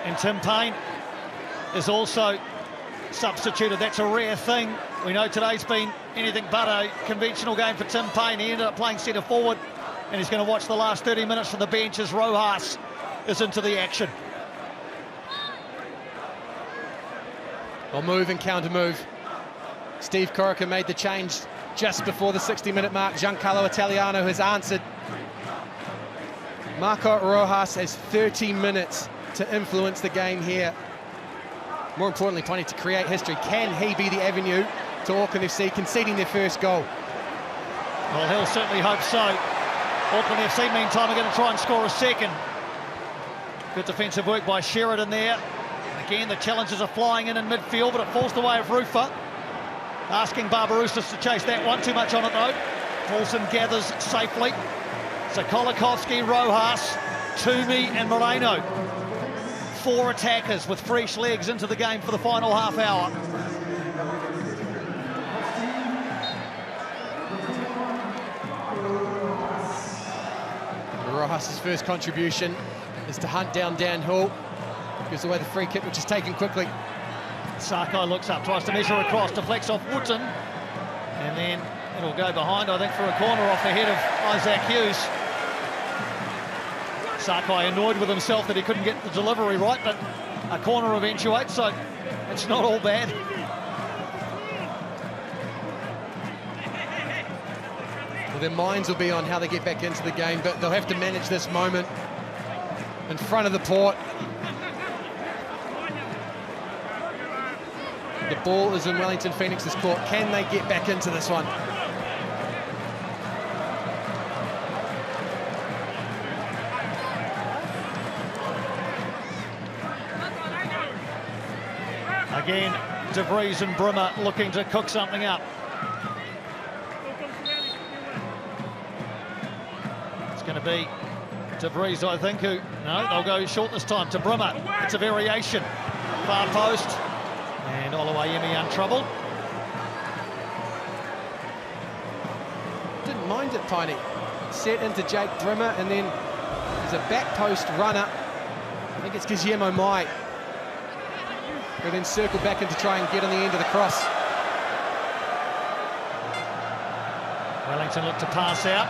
Speaker 1: And Tim Payne is also substituted. That's a rare thing. We know today's been anything but a conventional game for Tim Payne. He ended up playing centre forward, and he's going to watch the last 30 minutes from the bench as Rojas is into the action.
Speaker 2: Well, move and counter move. Steve Corica made the change just before the 60-minute mark. Giancarlo Italiano has answered. Marco Rojas has 30 minutes to influence the game here. More importantly, planning to create history. Can he be the avenue to Auckland FC conceding their first goal?
Speaker 1: Well, he'll certainly hope so. Auckland FC, meantime, are going to try and score a second. Good defensive work by Sheridan there. Again, the challenges are flying in midfield, but it falls the way of Rufa. Asking Barbarousas to chase that one. Too much on it, though. Paulson gathers safely. So Kolakowski, Rojas, Toomey and Moreno. 4 attackers with fresh legs into the game for the final half hour.
Speaker 2: Rojas' first contribution is to hunt down Dan Hull. Gives away the free kick, which is taken quickly.
Speaker 1: Sakai looks up, tries to measure across, deflects off Wootton, and then it'll go behind, I think, for a corner off the head of Isaac Hughes. Sakai annoyed with himself that he couldn't get the delivery right, but a corner eventuates, so it's not all bad.
Speaker 2: Well, their minds will be on how they get back into the game, but they'll have to manage this moment in front of the port. The ball is in Wellington Phoenix's court. Can they get back into this one?
Speaker 1: Again, De Vries and Brimmer looking to cook something up. It's going to be De Vries, I think, who... No, they'll go short this time to Brimmer. It's a variation. Far post. And Oluwayemi untroubled.
Speaker 2: Didn't mind it, Piney. Set into Jake Brimmer, and then there's a back post runner. I think it's Guillermo Mai, who then circled back in to try and get on the end of the cross.
Speaker 1: Wellington look to pass out.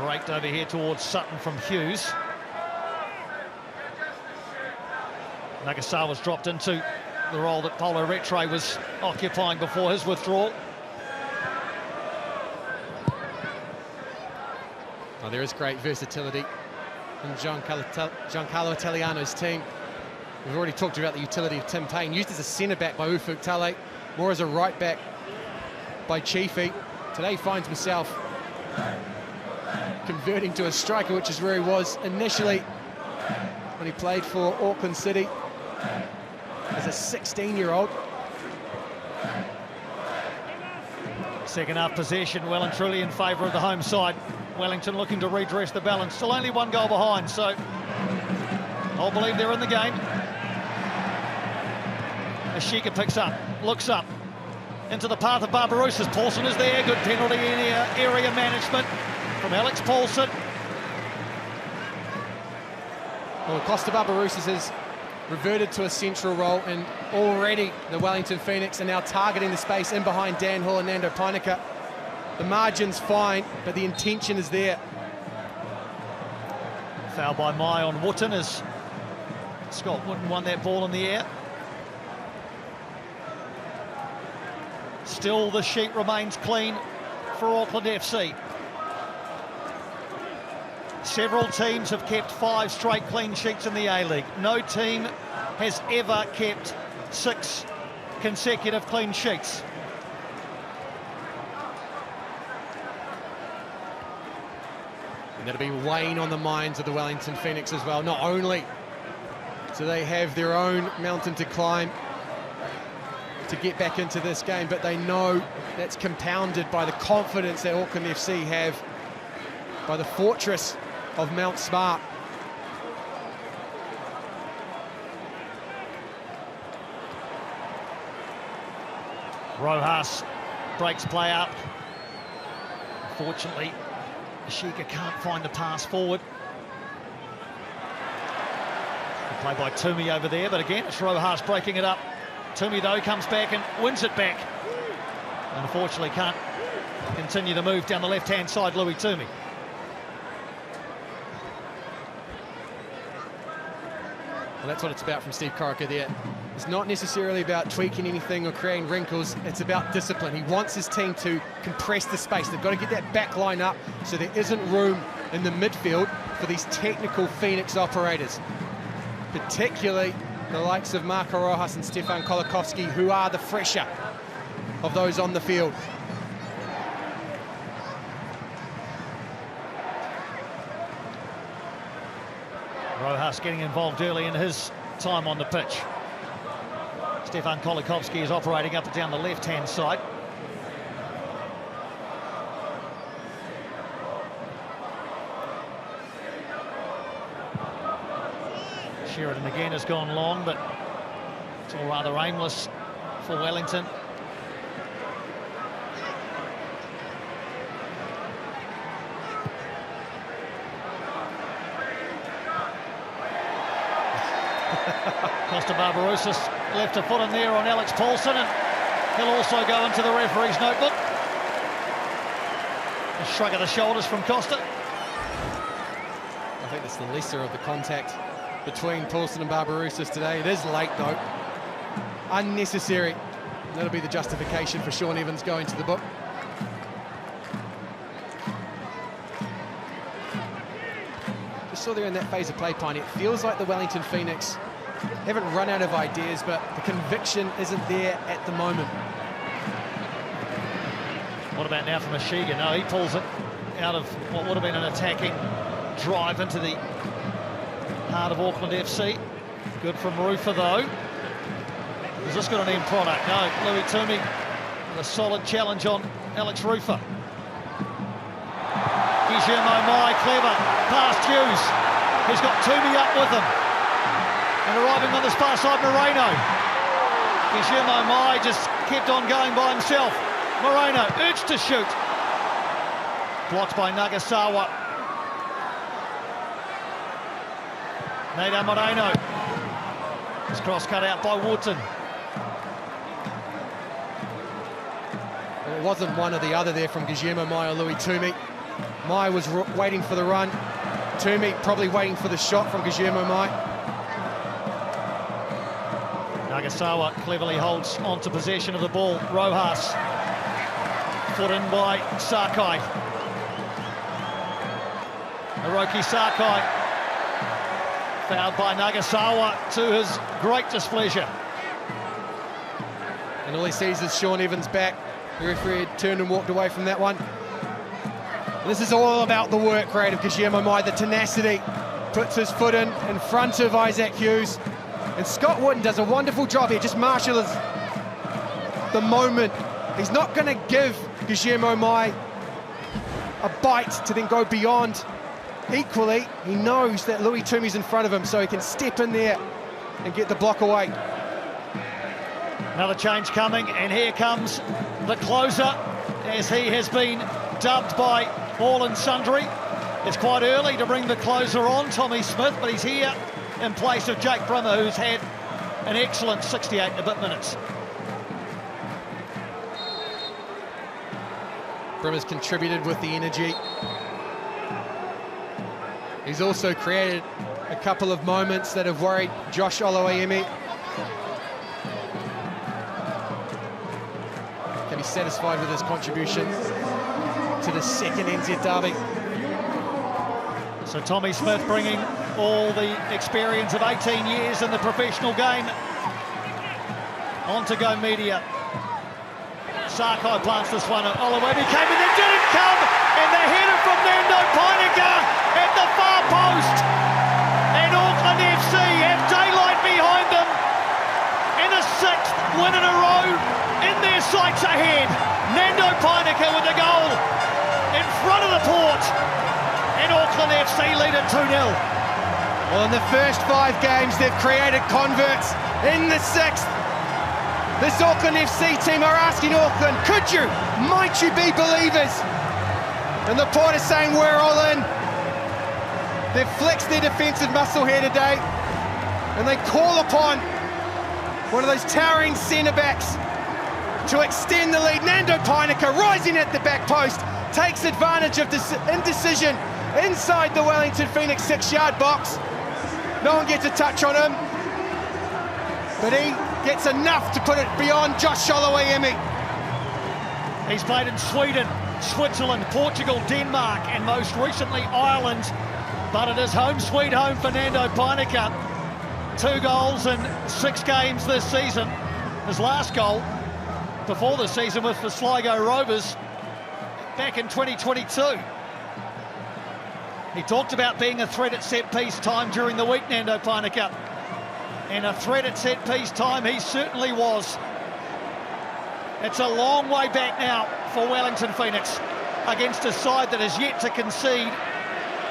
Speaker 1: Raked over here towards Sutton from Hughes. Nagasawa's dropped into the role that Paulo Rattray was occupying before his withdrawal.
Speaker 2: Oh, there is great versatility in Giancarlo Italiano's team. We've already talked about the utility of Tim Payne, used as a centre-back by Ufuk Talay, more as a right-back by Chiefy. Today finds himself converting to a striker, which is where he was initially when he played for Auckland City as a 16-year-old.
Speaker 1: Second half possession, well and truly in favour of the home side. Wellington looking to redress the balance. Still only 1 goal behind, so I'll believe they're in the game. Ashika picks up, looks up, into the path of Barbarouses. Paulson is there, good penalty area management from Alex Paulson.
Speaker 2: Well, Costa Barbarouses has reverted to a central role, and already the Wellington Phoenix are now targeting the space in behind Dan Hall and Nando Painika. The margin's fine, but the intention is there.
Speaker 1: Foul by Mai on Wooten as Scott Wooten won that ball in the air. Still the sheet remains clean for Auckland FC. Several teams have kept 5 straight clean sheets in the A-League. No team has ever kept 6 consecutive clean sheets.
Speaker 2: And that'll be weighing on the minds of the Wellington Phoenix as well. Not only do they have their own mountain to climb to get back into this game, but they know that's compounded by the confidence that Auckland FC have by the fortress of Mount Smart.
Speaker 1: Rojas breaks play up. Unfortunately, Ashika can't find the pass forward. Good play by Toomey over there, but again, it's Rojas breaking it up. Toomey, though, comes back and wins it back. Unfortunately, can't continue the move down the left-hand side, Louis Toomey.
Speaker 2: Well, that's what it's about from Steve Corica there. It's not necessarily about tweaking anything or creating wrinkles. It's about discipline. He wants his team to compress the space. They've got to get that back line up so there isn't room in the midfield for these technical Phoenix operators, particularly the likes of Marco Rojas and Stefan Kolakowski, who are the fresher of those on the field.
Speaker 1: Rojas getting involved early in his time on the pitch. Stefan Kolakowski is operating up and down the left-hand side. Sheridan again has gone long, but it's all rather aimless for Wellington. Costa Barbarouses left a foot in there on Alex Paulson, and he'll also go into the referee's notebook. A shrug of the shoulders from Costa.
Speaker 2: I think that's the lesser of the contact between Paulson and Barbarouses today. It is late, though. Unnecessary. That'll be the justification for Sean Evans going to the book. Just saw there in that phase of play, Pine, it feels like the Wellington Phoenix haven't run out of ideas, but the conviction isn't there at the moment.
Speaker 1: What about now from Ashika? No, he pulls it out of what would have been an attacking drive into the heart of Auckland FC. Good from Rufa, though. Has this got an end product? No, Louis Toomey with a solid challenge on Alex Rufa. Guillermo Mai, clever, past Hughes. He's got Toomey up with him. And arriving on this far side, Moreno. Guillermo Mai just kept on going by himself. Moreno urged to shoot. Blocked by Nagasawa. Nada Moreno. His cross cut out by Wooten.
Speaker 2: Well, it wasn't one or the other there from Guillermo Mai or Louis Toomey. Mai was waiting for the run. Toomey probably waiting for the shot from Guillermo Mai.
Speaker 1: Nagasawa cleverly holds on to possession of the ball. Rojas. Foot in by Sakai. Hiroki Sakai. Fouled by Nagasawa to his great displeasure.
Speaker 2: And all he sees is Sean Evans back. The referee had turned and walked away from that one. This is all about the work rate of Guillermo Mai, the tenacity. Puts his foot in front of Isaac Hughes. And Scott Wooten does a wonderful job here, just marshals the moment. He's not going to give Guillermo Mai a bite to then go beyond equally, he knows that Louis Tumi's in front of him, so he can step in there and get the block away.
Speaker 1: Another change coming, and here comes the closer, as he has been dubbed by all and sundry. It's quite early to bring the closer on, Tommy Smith, but he's here in place of Jake Brimmer, who's had an excellent 68 and a bit minutes.
Speaker 2: Brimmer's contributed with the energy. He's also created a couple of moments that have worried Josh Oloiemi. Can be satisfied with his contribution to the second NZ derby.
Speaker 1: So Tommy Smith bringing all the experience of 18 years in the professional game onto Go Media. Sarkai plants this one at Oloiemi, came in, it didn't come, and the header from Nando Peininger at the far post. And Auckland FC have daylight behind them, and a 6th win in a row in their sights ahead. Nando Peininger with the goal in front of the port. And Auckland FC lead at 2-0.
Speaker 2: Well, in the first 5 games, they've created converts. In the 6th, this Auckland FC team are asking Auckland, might you be believers? And the port is saying, we're all in. They've flexed their defensive muscle here today, and they call upon one of those towering centre-backs to extend the lead. Nando Peininger rising at the back post, takes advantage of this indecision inside the Wellington Phoenix 6-yard box. No one gets a touch on him, but he gets enough to put it beyond Josh Oloiemi.
Speaker 1: He's played in Sweden, Switzerland, Portugal, Denmark, and most recently Ireland. But it is home sweet home for Nando Peininger. 2 goals in 6 games this season. His last goal before the season with the Sligo Rovers back in 2022. He talked about being a threat at set-piece time during the week, Nando Peininger. And a threat at set-piece time he certainly was. It's a long way back now for Wellington Phoenix against a side that is yet to concede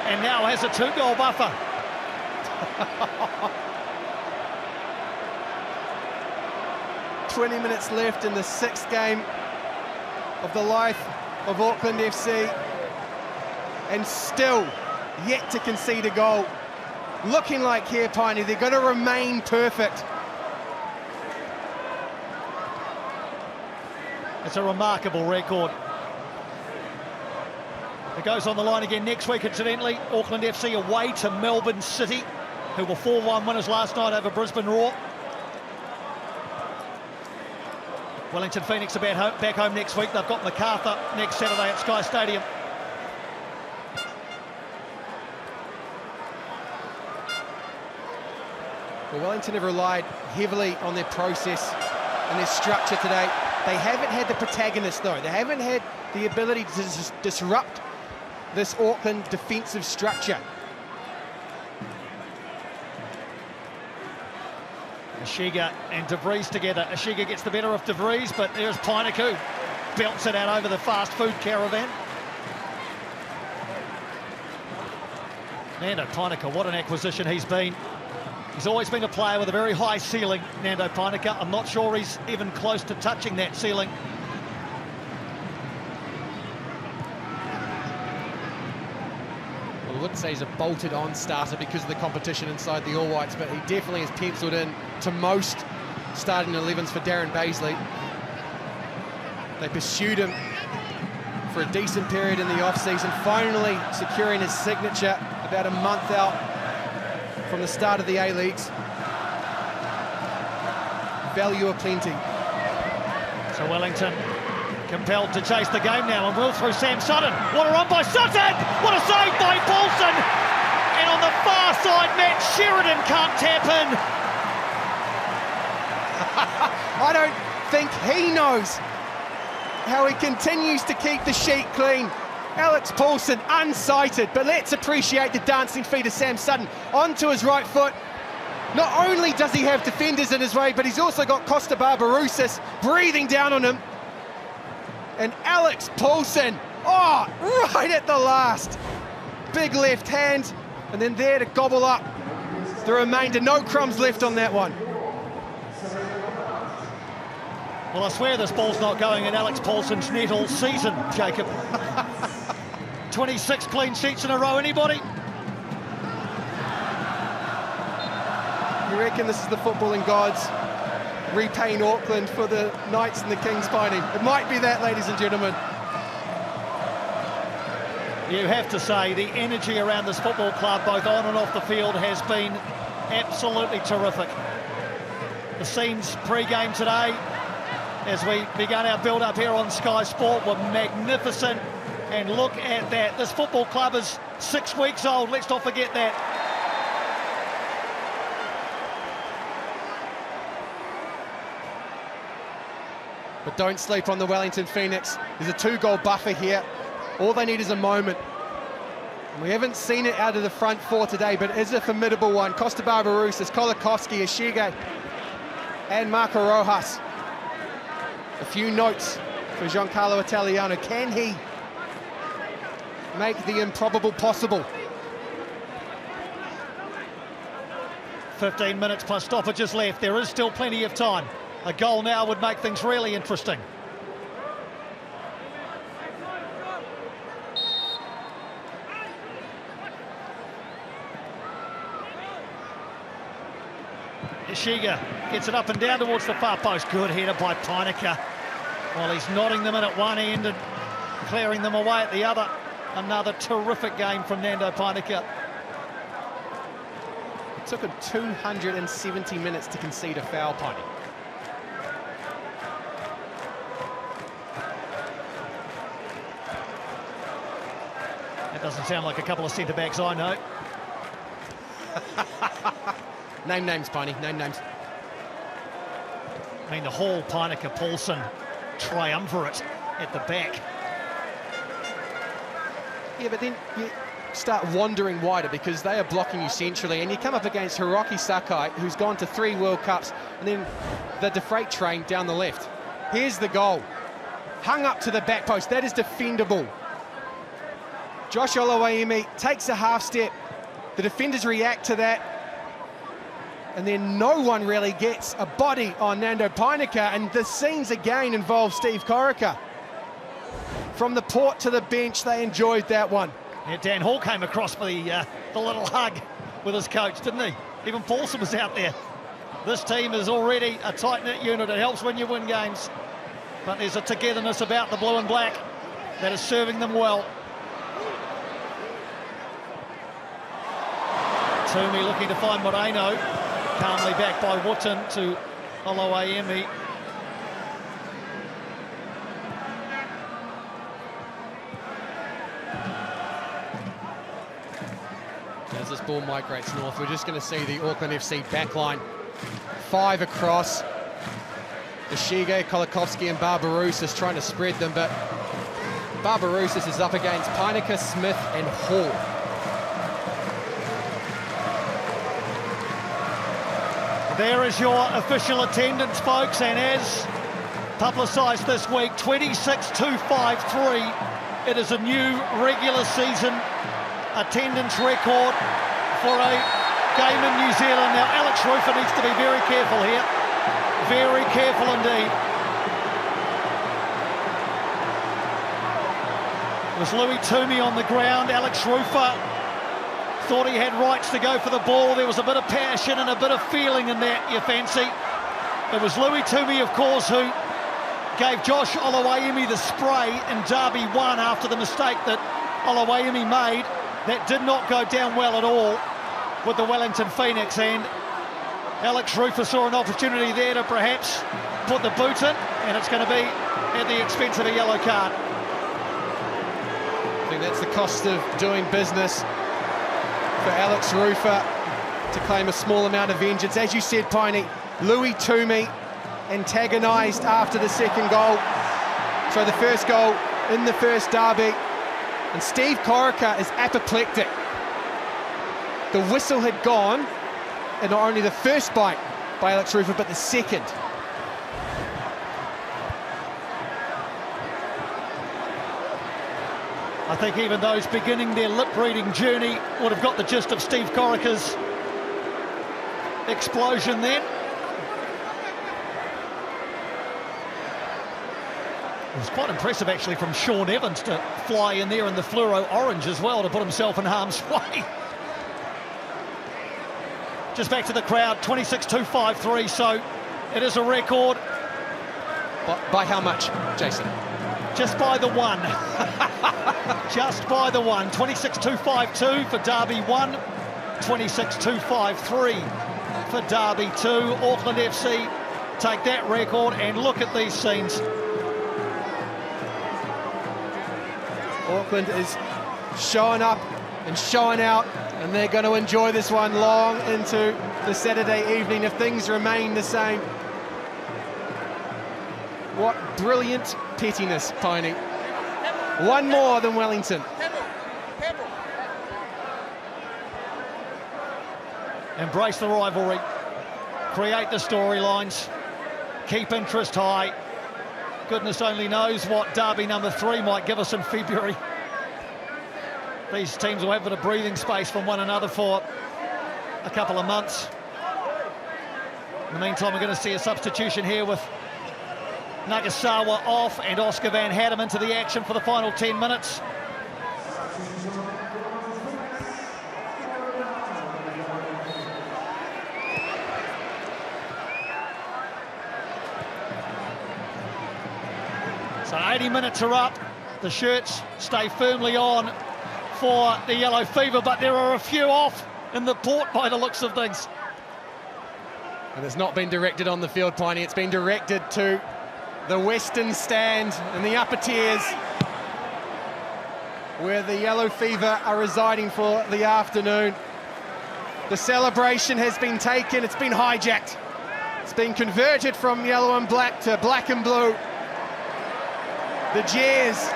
Speaker 1: and now has a 2-goal buffer.
Speaker 2: 20 minutes left in the 6th game of the life of Auckland FC, and still yet to concede a goal. Looking like here, Piney, they're going to remain perfect.
Speaker 1: It's a remarkable record. It goes on the line again next week, incidentally. Auckland FC away to Melbourne City, who were 4-1 winners last night over Brisbane Roar. Wellington Phoenix are back home next week. They've got Macarthur next Saturday at Sky Stadium.
Speaker 2: Well, Wellington have relied heavily on their process and their structure today. They haven't had the protagonist, though. They haven't had the ability to disrupt this Auckland defensive structure.
Speaker 1: Ashiga and De Vries together. Ashiga gets the better of De Vries, but there's Peininger, belts it out over the fast food caravan. Nando Peininger, what an acquisition he's been. He's always been a player with a very high ceiling, Nando Peininger. I'm not sure he's even close to touching that ceiling.
Speaker 2: Well, I wouldn't say he's a bolted-on starter because of the competition inside the All Whites, but he definitely is penciled in to most starting 11s for Darren Baisley. They pursued him for a decent period in the off-season, finally securing his signature about a month out from the start of the A-Leagues. Value aplenty.
Speaker 1: So Wellington compelled to chase the game now, and will through Sam Sutton. What a run by Sutton! What a save by Paulson! And on the far side, Matt Sheridan can't tap in.
Speaker 2: I don't think he knows how he continues to keep the sheet clean. Alex Paulson unsighted, but let's appreciate the dancing feet of Sam Sutton onto his right foot. Not only does he have defenders in his way, but he's also got Costa Barbarouses breathing down on him. And Alex Paulson, right at the last, big left hand, and then there to gobble up the remainder. No crumbs left on that one.
Speaker 1: Well, I swear this ball's not going in Alex Paulson's net all season, Jacob. 26 clean sheets in a row, anybody?
Speaker 2: You reckon this is the footballing gods repaying Auckland for the Knights and the Kings fighting? It might be that, ladies and gentlemen.
Speaker 1: You have to say the energy around this football club, both on and off the field, has been absolutely terrific. The scenes pre-game today, as we began our build-up here on Sky Sport, were magnificent. And look at that. This football club is 6 weeks old. Let's not forget that.
Speaker 2: But don't sleep on the Wellington Phoenix. There's a 2-goal buffer here. All they need is a moment. We haven't seen it out of the front four today, but it is a formidable one. Costa Barbarouses, Kolakowski, Ishige, and Marco Rojas. A few notes for Giancarlo Italiano. Can he make the improbable possible?
Speaker 1: 15 minutes plus stoppages left. There is still plenty of time. A goal now would make things really interesting. Ishiga gets it up and down towards the far post. Good header by Peinecker. While he's nodding them in at one end and clearing them away at the other. Another terrific game from Nando Peinecker.
Speaker 2: It took him 270 minutes to concede a foul, Piney.
Speaker 1: That doesn't sound like a couple of centre-backs I know.
Speaker 2: Name names, Piney, name names.
Speaker 1: I mean, the Hall, Peinecker, Paulson triumvirate at the back.
Speaker 2: Yeah, but then you start wandering wider because they are blocking you centrally, and you come up against Hiroki Sakai, who's gone to 3 World Cups, and then the freight train down the left. Here's the goal. Hung up to the back post. That is defendable. Josh Oluwaemi takes a half step. The defenders react to that. And then no one really gets a body on Nando Peinecker, and the scenes again involve Steve Corica. From the port to the bench, they enjoyed that one.
Speaker 1: Yeah, Dan Hall came across for the little hug with his coach, didn't he? Even Paulson was out there. This team is already a tight-knit unit. It helps when you win games. But there's a togetherness about the blue and black that is serving them well. Toomey looking to find Moreno. Calmly back by Wooten to Oluwaemi.
Speaker 2: As this ball migrates north, we're just going to see the Auckland FC backline. 5 across. Ishige, Kolakowski and Barbarouses trying to spread them, but Barbarouses is up against Peinecker, Smith and Hall.
Speaker 1: There is your official attendance, folks, and as publicised this week, 26,253. It is a new regular season attendance record for a game in New Zealand. Now, Alex Rufer needs to be very careful here. Very careful indeed. It was Louis Toomey on the ground. Alex Rufer thought he had rights to go for the ball. There was a bit of passion and a bit of feeling in that, you fancy. It was Louis Toomey, of course, who gave Josh Oluwaemi the spray in Derby 1 after the mistake that Oluwaemi made. That did not go down well at all with the Wellington Phoenix, and Alex Rufer saw an opportunity there to perhaps put the boot in, and it's going to be at the expense of a yellow card.
Speaker 2: I think that's the cost of doing business for Alex Rufer, to claim a small amount of vengeance. As you said, Piney, Louis Toomey antagonised after the second goal. So the first goal in the first derby. And Steve Corica is apoplectic. The whistle had gone, and not only the first bite by Alex Rufer, but the second.
Speaker 1: I think even those beginning their lip-reading journey would have got the gist of Steve Corica's explosion then. It was quite impressive actually from Sean Evans to fly in there in the fluoro orange as well to put himself in harm's way. Just back to the crowd, 26.253, so it is a record.
Speaker 2: By how much, Jason?
Speaker 1: Just by the one. Just by the one. 26.252 for Derby 1, 26.253 for Derby 2. Auckland FC take that record, and look at these scenes.
Speaker 2: Auckland is showing up and showing out, and they're going to enjoy this one long into the Saturday evening if things remain the same. What brilliant pettiness, Piney. One more than Wellington.
Speaker 1: Embrace the rivalry, create the storylines, keep interest high. Goodness only knows what Derby number 3 might give us in February. These teams will have a bit of breathing space from one another for a couple of months. In the meantime, we're going to see a substitution here with Nagasawa off and Oscar Van Hattem into the action for the final 10 minutes. So 80 minutes are up. The shirts stay firmly on for the Yellow Fever, but there are a few off in the port by the looks of things.
Speaker 2: And it's not been directed on the field, Piney. It's been directed to the Western Stand in the upper tiers, where the Yellow Fever are residing for the afternoon. The celebration has been taken, it's been hijacked. It's been converted from yellow and black to black and blue. The jeers.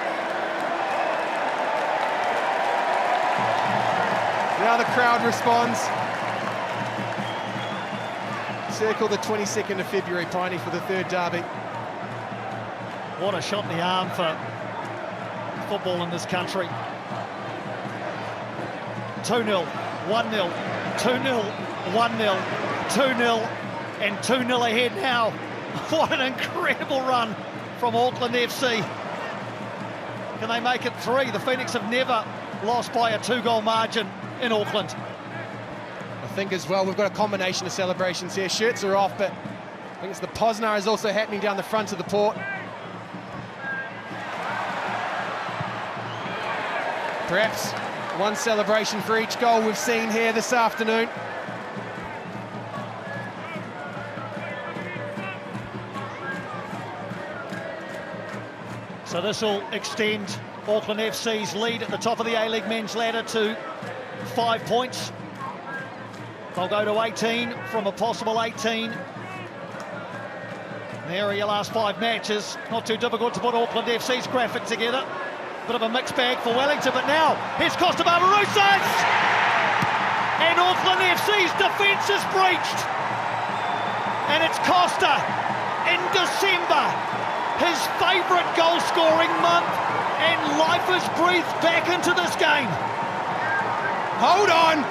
Speaker 2: Now the crowd responds. Circle the 22nd of February, Piney, for the third derby.
Speaker 1: What a shot in the arm for football in this country. 2-0, 1-0, 2-0, 1-0, 2-0, and 2-0 ahead now. What an incredible run from Auckland FC. Can they make it 3? The Phoenix have never lost by a 2-goal margin in Auckland.
Speaker 2: I think as well, we've got a combination of celebrations here. Shirts are off, but I think it's the Posner is also happening down the front of the port. Perhaps one celebration for each goal we've seen here this afternoon.
Speaker 1: So this will extend Auckland FC's lead at the top of the A-League men's ladder to 5 points. They'll go to 18 from a possible 18. There are your last 5 matches. Not too difficult to put Auckland FC's graphic together. Bit of a mixed bag for Wellington, but now here's Costa Barbarouses! And Auckland FC's defence is breached. And it's Costa in December. His favourite goal-scoring month, and life is breathed back into this game.
Speaker 2: Hold on!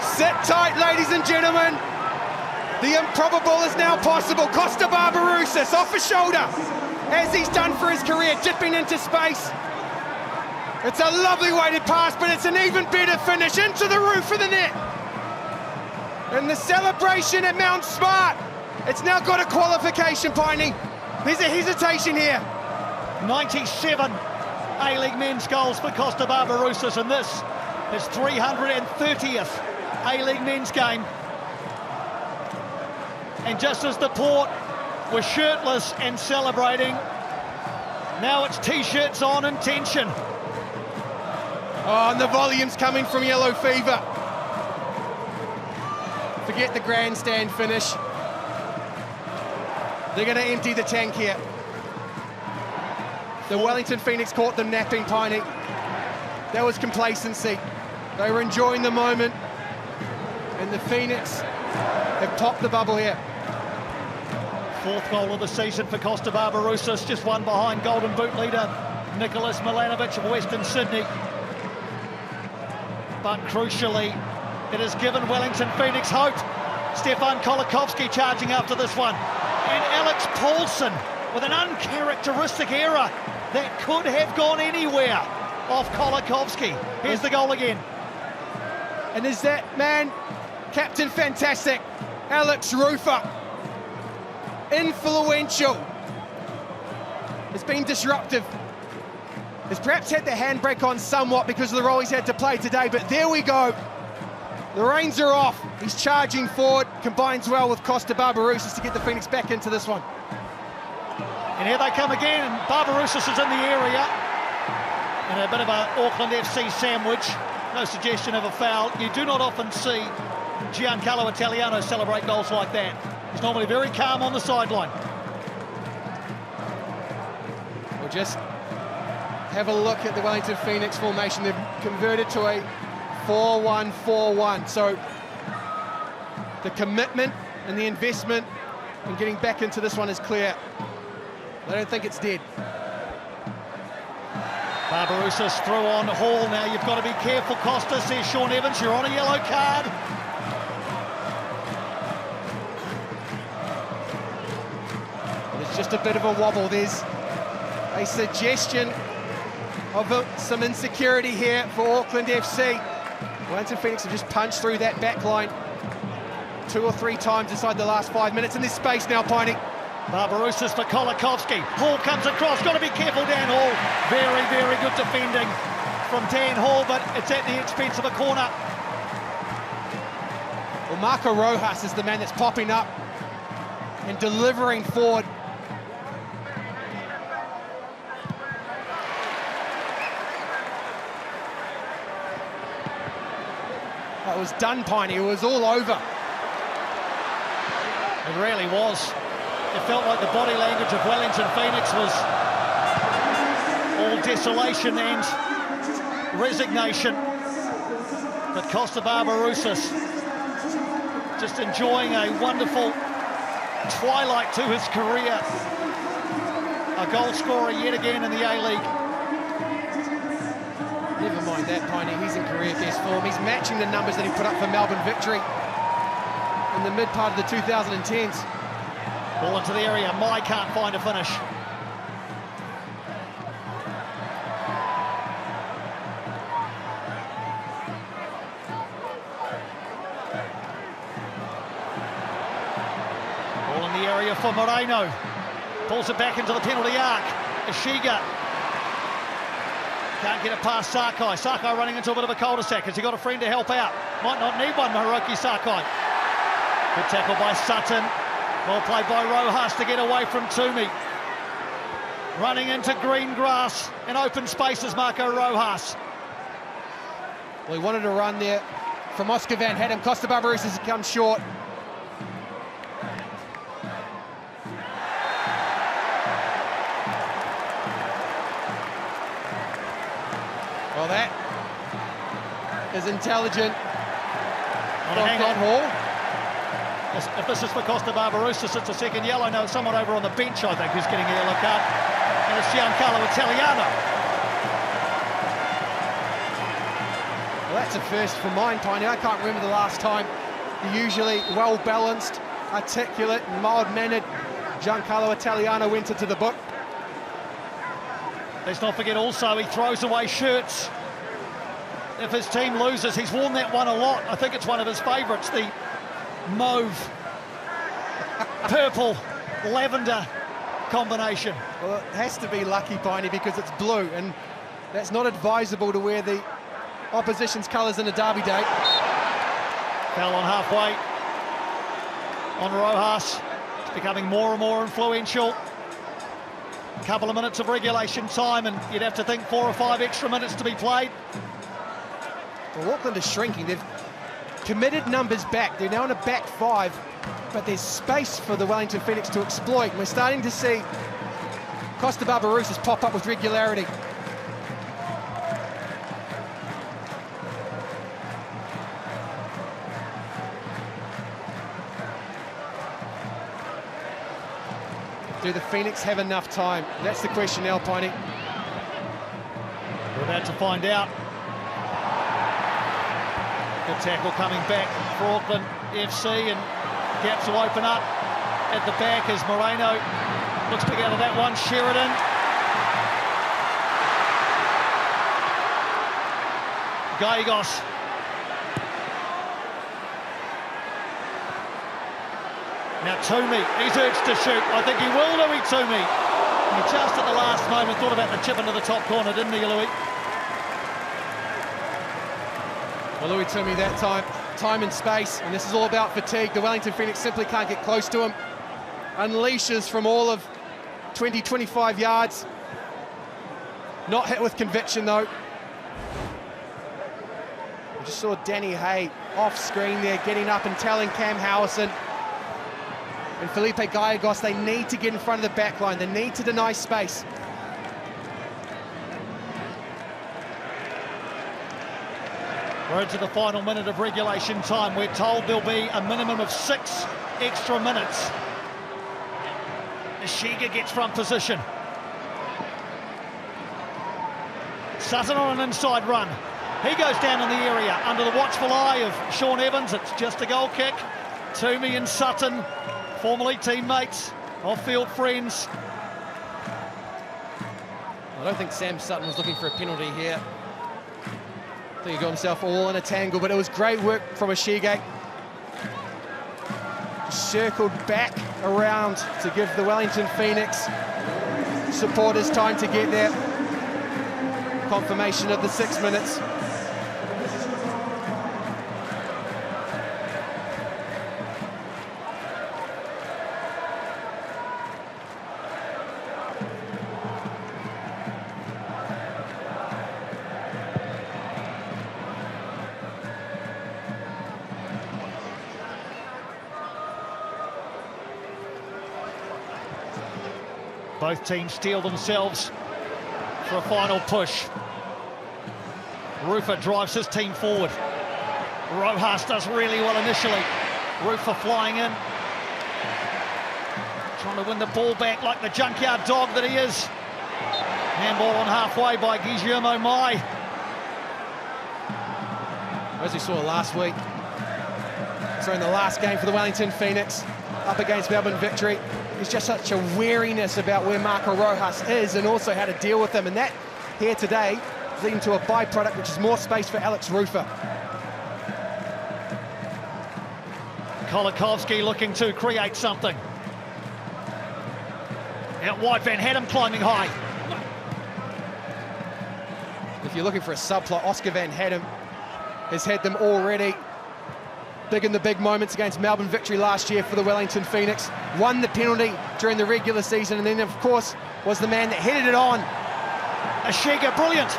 Speaker 2: Sit tight, ladies and gentlemen. The improbable is now possible. Costa Barbarouses off his shoulder, as he's done for his career, dipping into space. It's a lovely weighted pass, but it's an even better finish into the roof of the net. And the celebration at Mount Smart, it's now got a qualification, Piney. There's a hesitation here.
Speaker 1: 97 A-League men's goals for Costa Barbarouses, and this is 330th A-League men's game. And just as the Port were shirtless and celebrating, now it's T-shirts on and tension.
Speaker 2: Oh, and the volume's coming from Yellow Fever. Forget the grandstand finish. They're going to empty the tank here. The Wellington Phoenix caught them napping, Piney. That was complacency. They were enjoying the moment. And the Phoenix have topped the bubble here.
Speaker 1: 4th goal of the season for Costa Barbarouses, just one behind Golden Boot leader Nicholas Milanovic of Western Sydney. But crucially, it has given Wellington Phoenix hope. Stefan Kolakovski charging after this one. And Alex Paulson with an uncharacteristic error that could have gone anywhere off Kolakovski. Here's the goal again.
Speaker 2: And is that man, Captain Fantastic, Alex Rufer, influential, has been disruptive, has perhaps had the handbrake on somewhat because of the role he's had to play today, but there we go. The reins are off, he's charging forward, combines well with Costa Barbarouses to get the Phoenix back into this one.
Speaker 1: And here they come again, and Barbarouses is in the area. And a bit of an Auckland FC sandwich, no suggestion of a foul. You do not often see Giancarlo Italiano celebrate goals like that. He's normally very calm on the sideline.
Speaker 2: We'll just have a look at the Wellington Phoenix formation. They've converted to a 4-1-4-1. So the commitment and the investment in getting back into this one is clear. I don't think it's dead.
Speaker 1: Barbarouses through on Hall. Now you've got to be careful, Costa, says Sean Evans. You're on a yellow card.
Speaker 2: There's just a bit of a wobble. There's a suggestion of some insecurity here for Auckland FC. Wellington Phoenix have just punched through that back line 2 or 3 times inside the last 5 minutes. In this space now, Piney.
Speaker 1: Barbarouses for Kolakovski. Hall comes across. Got to be careful, Dan Hall. Very, very good defending from Dan Hall, but it's at the expense of a corner.
Speaker 2: Well, Marco Rojas is the man that's popping up and delivering forward. That was done, Piney. It was all over.
Speaker 1: It really was. It felt like the body language of Wellington Phoenix was all desolation and resignation. But Costa Barbarouses just enjoying a wonderful twilight to his career. A goal scorer yet again in the A-League.
Speaker 2: Never mind that, Piney. He's in career best form. He's matching the numbers that he put up for Melbourne Victory in the mid part of the 2010s.
Speaker 1: Ball into the area, Mai can't find a finish. Ball in the area for Moreno. Pulls it back into the penalty arc. Ishiga can't get it past Sakai. Sakai running into a bit of a cul-de-sac. Has he got a friend to help out? Might not need one, Hiroki Sakai. Good tackle by Sutton. Well played by Rojas to get away from Toomey. Running into green grass and open spaces, Marco Rojas.
Speaker 2: Well, he wanted to run there from Oscar Van Hattem. Costa Barbarouses has come short. Well, that is intelligent.
Speaker 1: Hang on,
Speaker 2: Hall.
Speaker 1: If this is for Costa Barbarouses, it's a second yellow. No, it's someone over on the bench, I think, who's getting a yellow card. And it's Giancarlo Italiano.
Speaker 2: Well, that's a first for mine, Piney. I can't remember the last time the usually well-balanced, articulate, mild-mannered Giancarlo Italiano went into the book.
Speaker 1: Let's not forget also he throws away shirts. If his team loses, he's worn that one a lot. I think it's one of his favourites, the mauve, purple, lavender combination.
Speaker 2: Well, it has to be lucky, Piney, because it's blue, and that's not advisable to wear the opposition's colours in a derby day.
Speaker 1: Foul on halfway on Rojas. It's becoming more and more influential. A couple of minutes of regulation time, and you'd have to think 4 or 5 extra minutes to be played.
Speaker 2: Well, Auckland is shrinking. They've committed numbers back. They're now in a back 5, but there's space for the Wellington Phoenix to exploit. We're starting to see Costa Barbarouses pop up with regularity. Do the Phoenix have enough time? That's the question now, Piney.
Speaker 1: We're about to find out. Good tackle coming back for Auckland FC, and gaps will open up at the back as Moreno looks to get out of that one. Sheridan. Gallegos. Now Toomey, he's urged to shoot. I think he will, Louis Toomey. He just at the last moment thought about the chip into the top corner, didn't he, Louis?
Speaker 2: Well, Louis Toomey that time and space, and this is all about fatigue. The Wellington Phoenix simply can't get close to him. Unleashes from all of 20, 25 yards. Not hit with conviction, though. We just saw Danny Hay off screen there, getting up and telling Cam Howison and Felipe Gallegos they need to get in front of the back line. They need to deny space.
Speaker 1: We're into the final minute of regulation time. We're told there'll be a minimum of 6 extra minutes. Shiga gets front position. Sutton on an inside run. He goes down in the area under the watchful eye of Sean Evans. It's just a goal kick. Toomey and Sutton, formerly teammates, off-field friends.
Speaker 2: I don't think Sam Sutton was looking for a penalty here. I think he got himself all in a tangle, but it was great work from Ashige. Circled back around to give the Wellington Phoenix supporters time to get there. Confirmation of the 6 minutes.
Speaker 1: Both teams steel themselves for a final push. Rufer drives his team forward. Rojas does really well initially. Rufer flying in. Trying to win the ball back like the junkyard dog that he is. Handball on halfway by Guillermo Mai.
Speaker 2: As we saw last week, so in the last game for the Wellington Phoenix, up against Melbourne Victory, there's just such a wariness about where Marco Rojas is and also how to deal with him, and that here today is leading to a byproduct, which is more space for Alex Rufer.
Speaker 1: Kolikovsky looking to create something. Out wide, Van Hattem climbing high.
Speaker 2: If you're looking for a subplot, Oscar Van Hattem has had them already. Big in the big moments against Melbourne Victory last year for the Wellington Phoenix. Won the penalty during the regular season, and then, of course, was the man that headed it on.
Speaker 1: Ashiga, brilliant.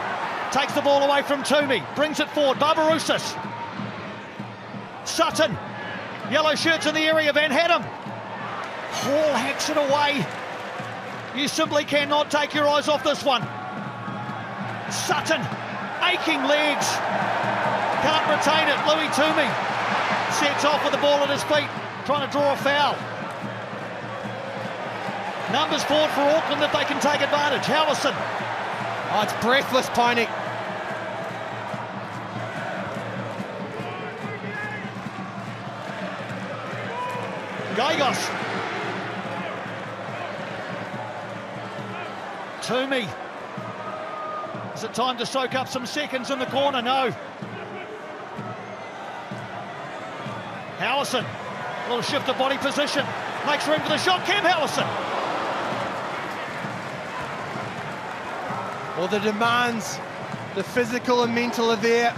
Speaker 1: Takes the ball away from Toomey. Brings it forward. Barbarouses. Sutton. Yellow shirts in the area. Van Hattem. Hall hacks it away. You simply cannot take your eyes off this one. Sutton. Aching legs. Can't retain it. Louis Toomey sets off with the ball at his feet, trying to draw a foul. Numbers forward for Auckland if they can take advantage. Howison.
Speaker 2: Oh, it's breathless, Piney.
Speaker 1: Gallegos. Toomey. Is it time to soak up some seconds in the corner? No. Howison, a little shift of body position, makes room for the shot. Cam Howison.
Speaker 2: Well, the demands, the physical and mental are there.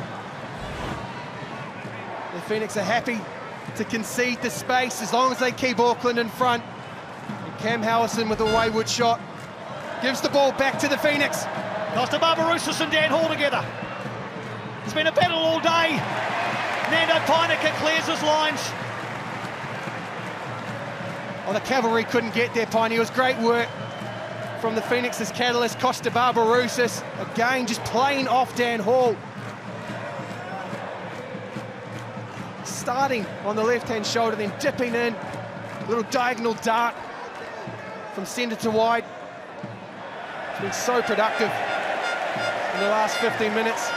Speaker 2: The Phoenix are happy to concede the space as long as they keep Auckland in front. And Cam Howison with a wayward shot gives the ball back to the Phoenix.
Speaker 1: Costa Barbarouses and Dan Hall together. It's been a battle all day. Nando Peinecker clears his lines.
Speaker 2: Oh, the cavalry couldn't get there, Piney. It was great work from the Phoenix's catalyst, Costa Barbarouses. Again, just playing off Dan Hall. Starting on the left-hand shoulder, then dipping in. A little diagonal dart from centre to wide. It's been so productive. in the last 15 minutes.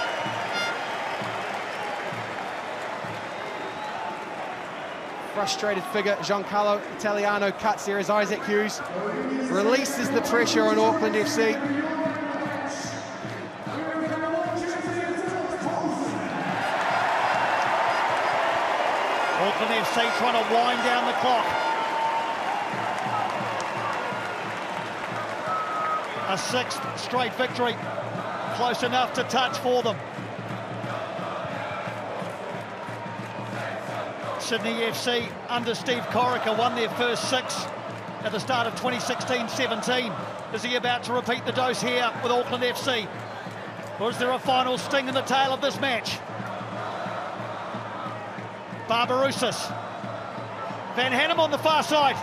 Speaker 2: Frustrated figure, Giancarlo Italiano cuts there as Isaac Hughes releases the pressure on Auckland FC.
Speaker 1: Auckland FC trying to wind down the clock. A sixth straight victory, close enough to touch for them. Sydney FC under Steve Corica won their first 6 at the start of 2016-17. Is he about to repeat the dose here with Auckland FC? Or is there a final sting in the tail of this match? Barbarouses. Van Hannum on the far side.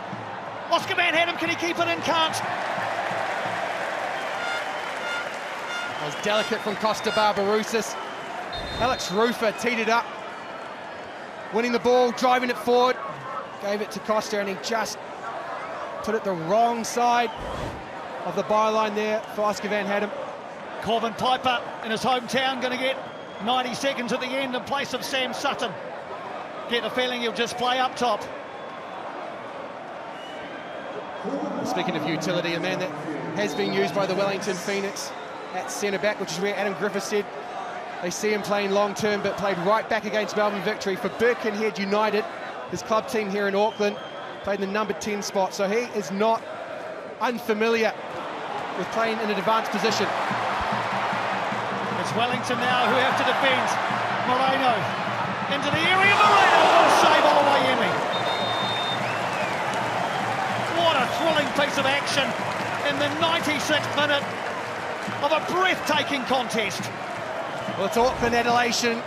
Speaker 1: Oscar Van Hannum, can he keep it in? Can't.
Speaker 2: That was delicate from Costa Barbarouses. Alex Rufer teed it up. Winning the ball, driving it forward. Gave it to Costa and he just put it the wrong side of the byline there for Oscar Van Hannum.
Speaker 1: Corbin Piper in his hometown going to get 90 seconds at the end in place of Sam Sutton. Get the feeling he'll just play up top.
Speaker 2: Speaking of utility, a man that has been used by the Wellington Phoenix at centre-back, which is where Adam Griffiths said they see him playing long-term, but played right back against Melbourne Victory for Birkenhead United, his club team here in Auckland, played in the number 10 spot, so he is not unfamiliar with playing in an advanced position.
Speaker 1: It's Wellington now who have to defend. Moreno into the area. Moreno will save Oluwayemi. What a thrilling piece of action in the 96th minute of a breathtaking contest.
Speaker 2: Well, it's Auckland adulation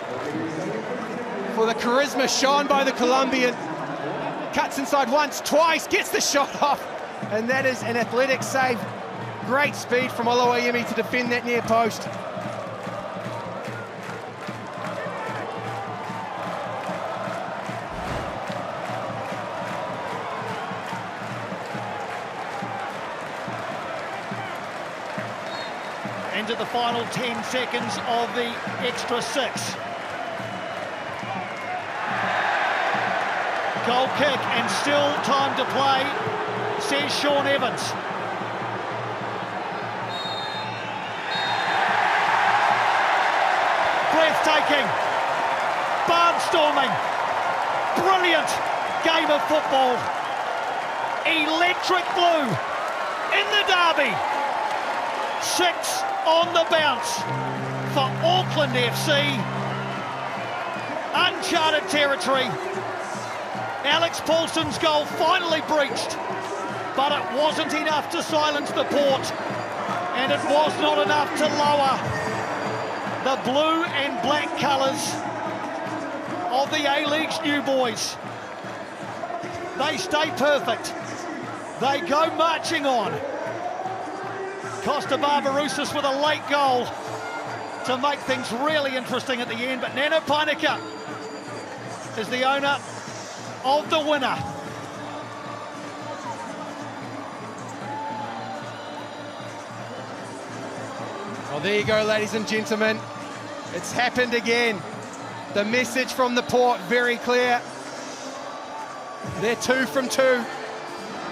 Speaker 2: for the charisma shown by the Colombian. Cuts inside once, twice, gets the shot off, and that is an athletic save. Great speed from Oluwayemi to defend that near post.
Speaker 1: Into the final 10 seconds of the extra 6. Goal kick and still time to play, says Sean Evans. Breathtaking, barnstorming, brilliant game of football. Electric blue in the derby. 6 on the bounce for Auckland FC. Uncharted territory. Alex Paulson's goal finally breached, but it wasn't enough to silence the port, and it was not enough to lower the blue and black colours of the A-League's new boys. They stay perfect. They go marching on. Costa Barbarouses with a late goal to make things really interesting at the end, but Nano Painika is the owner of the winner.
Speaker 2: Well, there you go, ladies and gentlemen. It's happened again. The message from the port, very clear. They're 2 from 2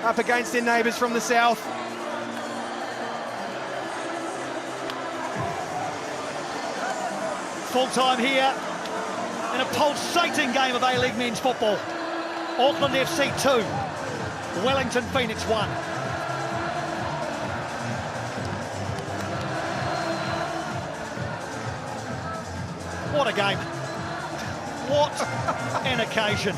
Speaker 2: up against their neighbours from the south.
Speaker 1: Full time here in a pulsating game of A-League men's football. Auckland FC 2, Wellington Phoenix 1. What a game. What an occasion.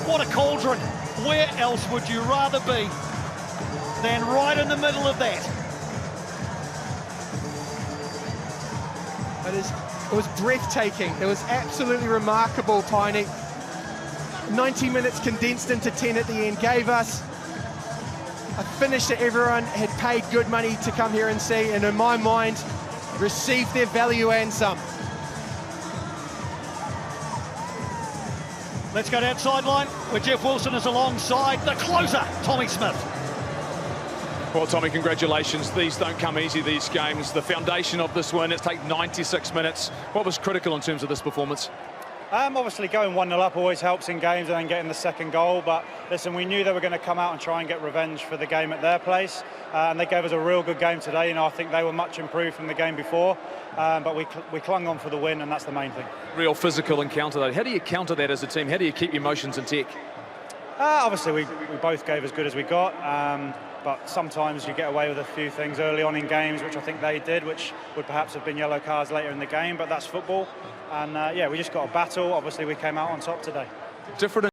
Speaker 1: What a cauldron. Where else would you rather be than right in the middle of that?
Speaker 2: It was breathtaking. It was absolutely remarkable, Piney. 90 minutes condensed into 10 at the end gave us a finish that everyone had paid good money to come here and see, and in my mind, received their value and some.
Speaker 1: Let's go down sideline where Jeff Wilson is alongside the closer, Tommy Smith.
Speaker 3: Well, Tommy, congratulations. These don't come easy, these games. The foundation of this win, it's taken 96 minutes. What was critical in terms of this performance?
Speaker 7: Obviously going 1-0 up always helps in games, and then getting the second goal, but listen, we knew they were going to come out and try and get revenge for the game at their place, and they gave us a real good game today. I think they were much improved from the game before, but we clung on for the win, and that's the main thing.
Speaker 3: Real physical encounter though. How do you counter that as a team? How do you keep your emotions in check?
Speaker 7: Obviously we both gave as good as we got, but sometimes you get away with a few things early on in games, which I think they did, which would perhaps have been yellow cards later in the game, but that's football. And yeah, we just got a battle. Obviously we came out on top today.
Speaker 3: Different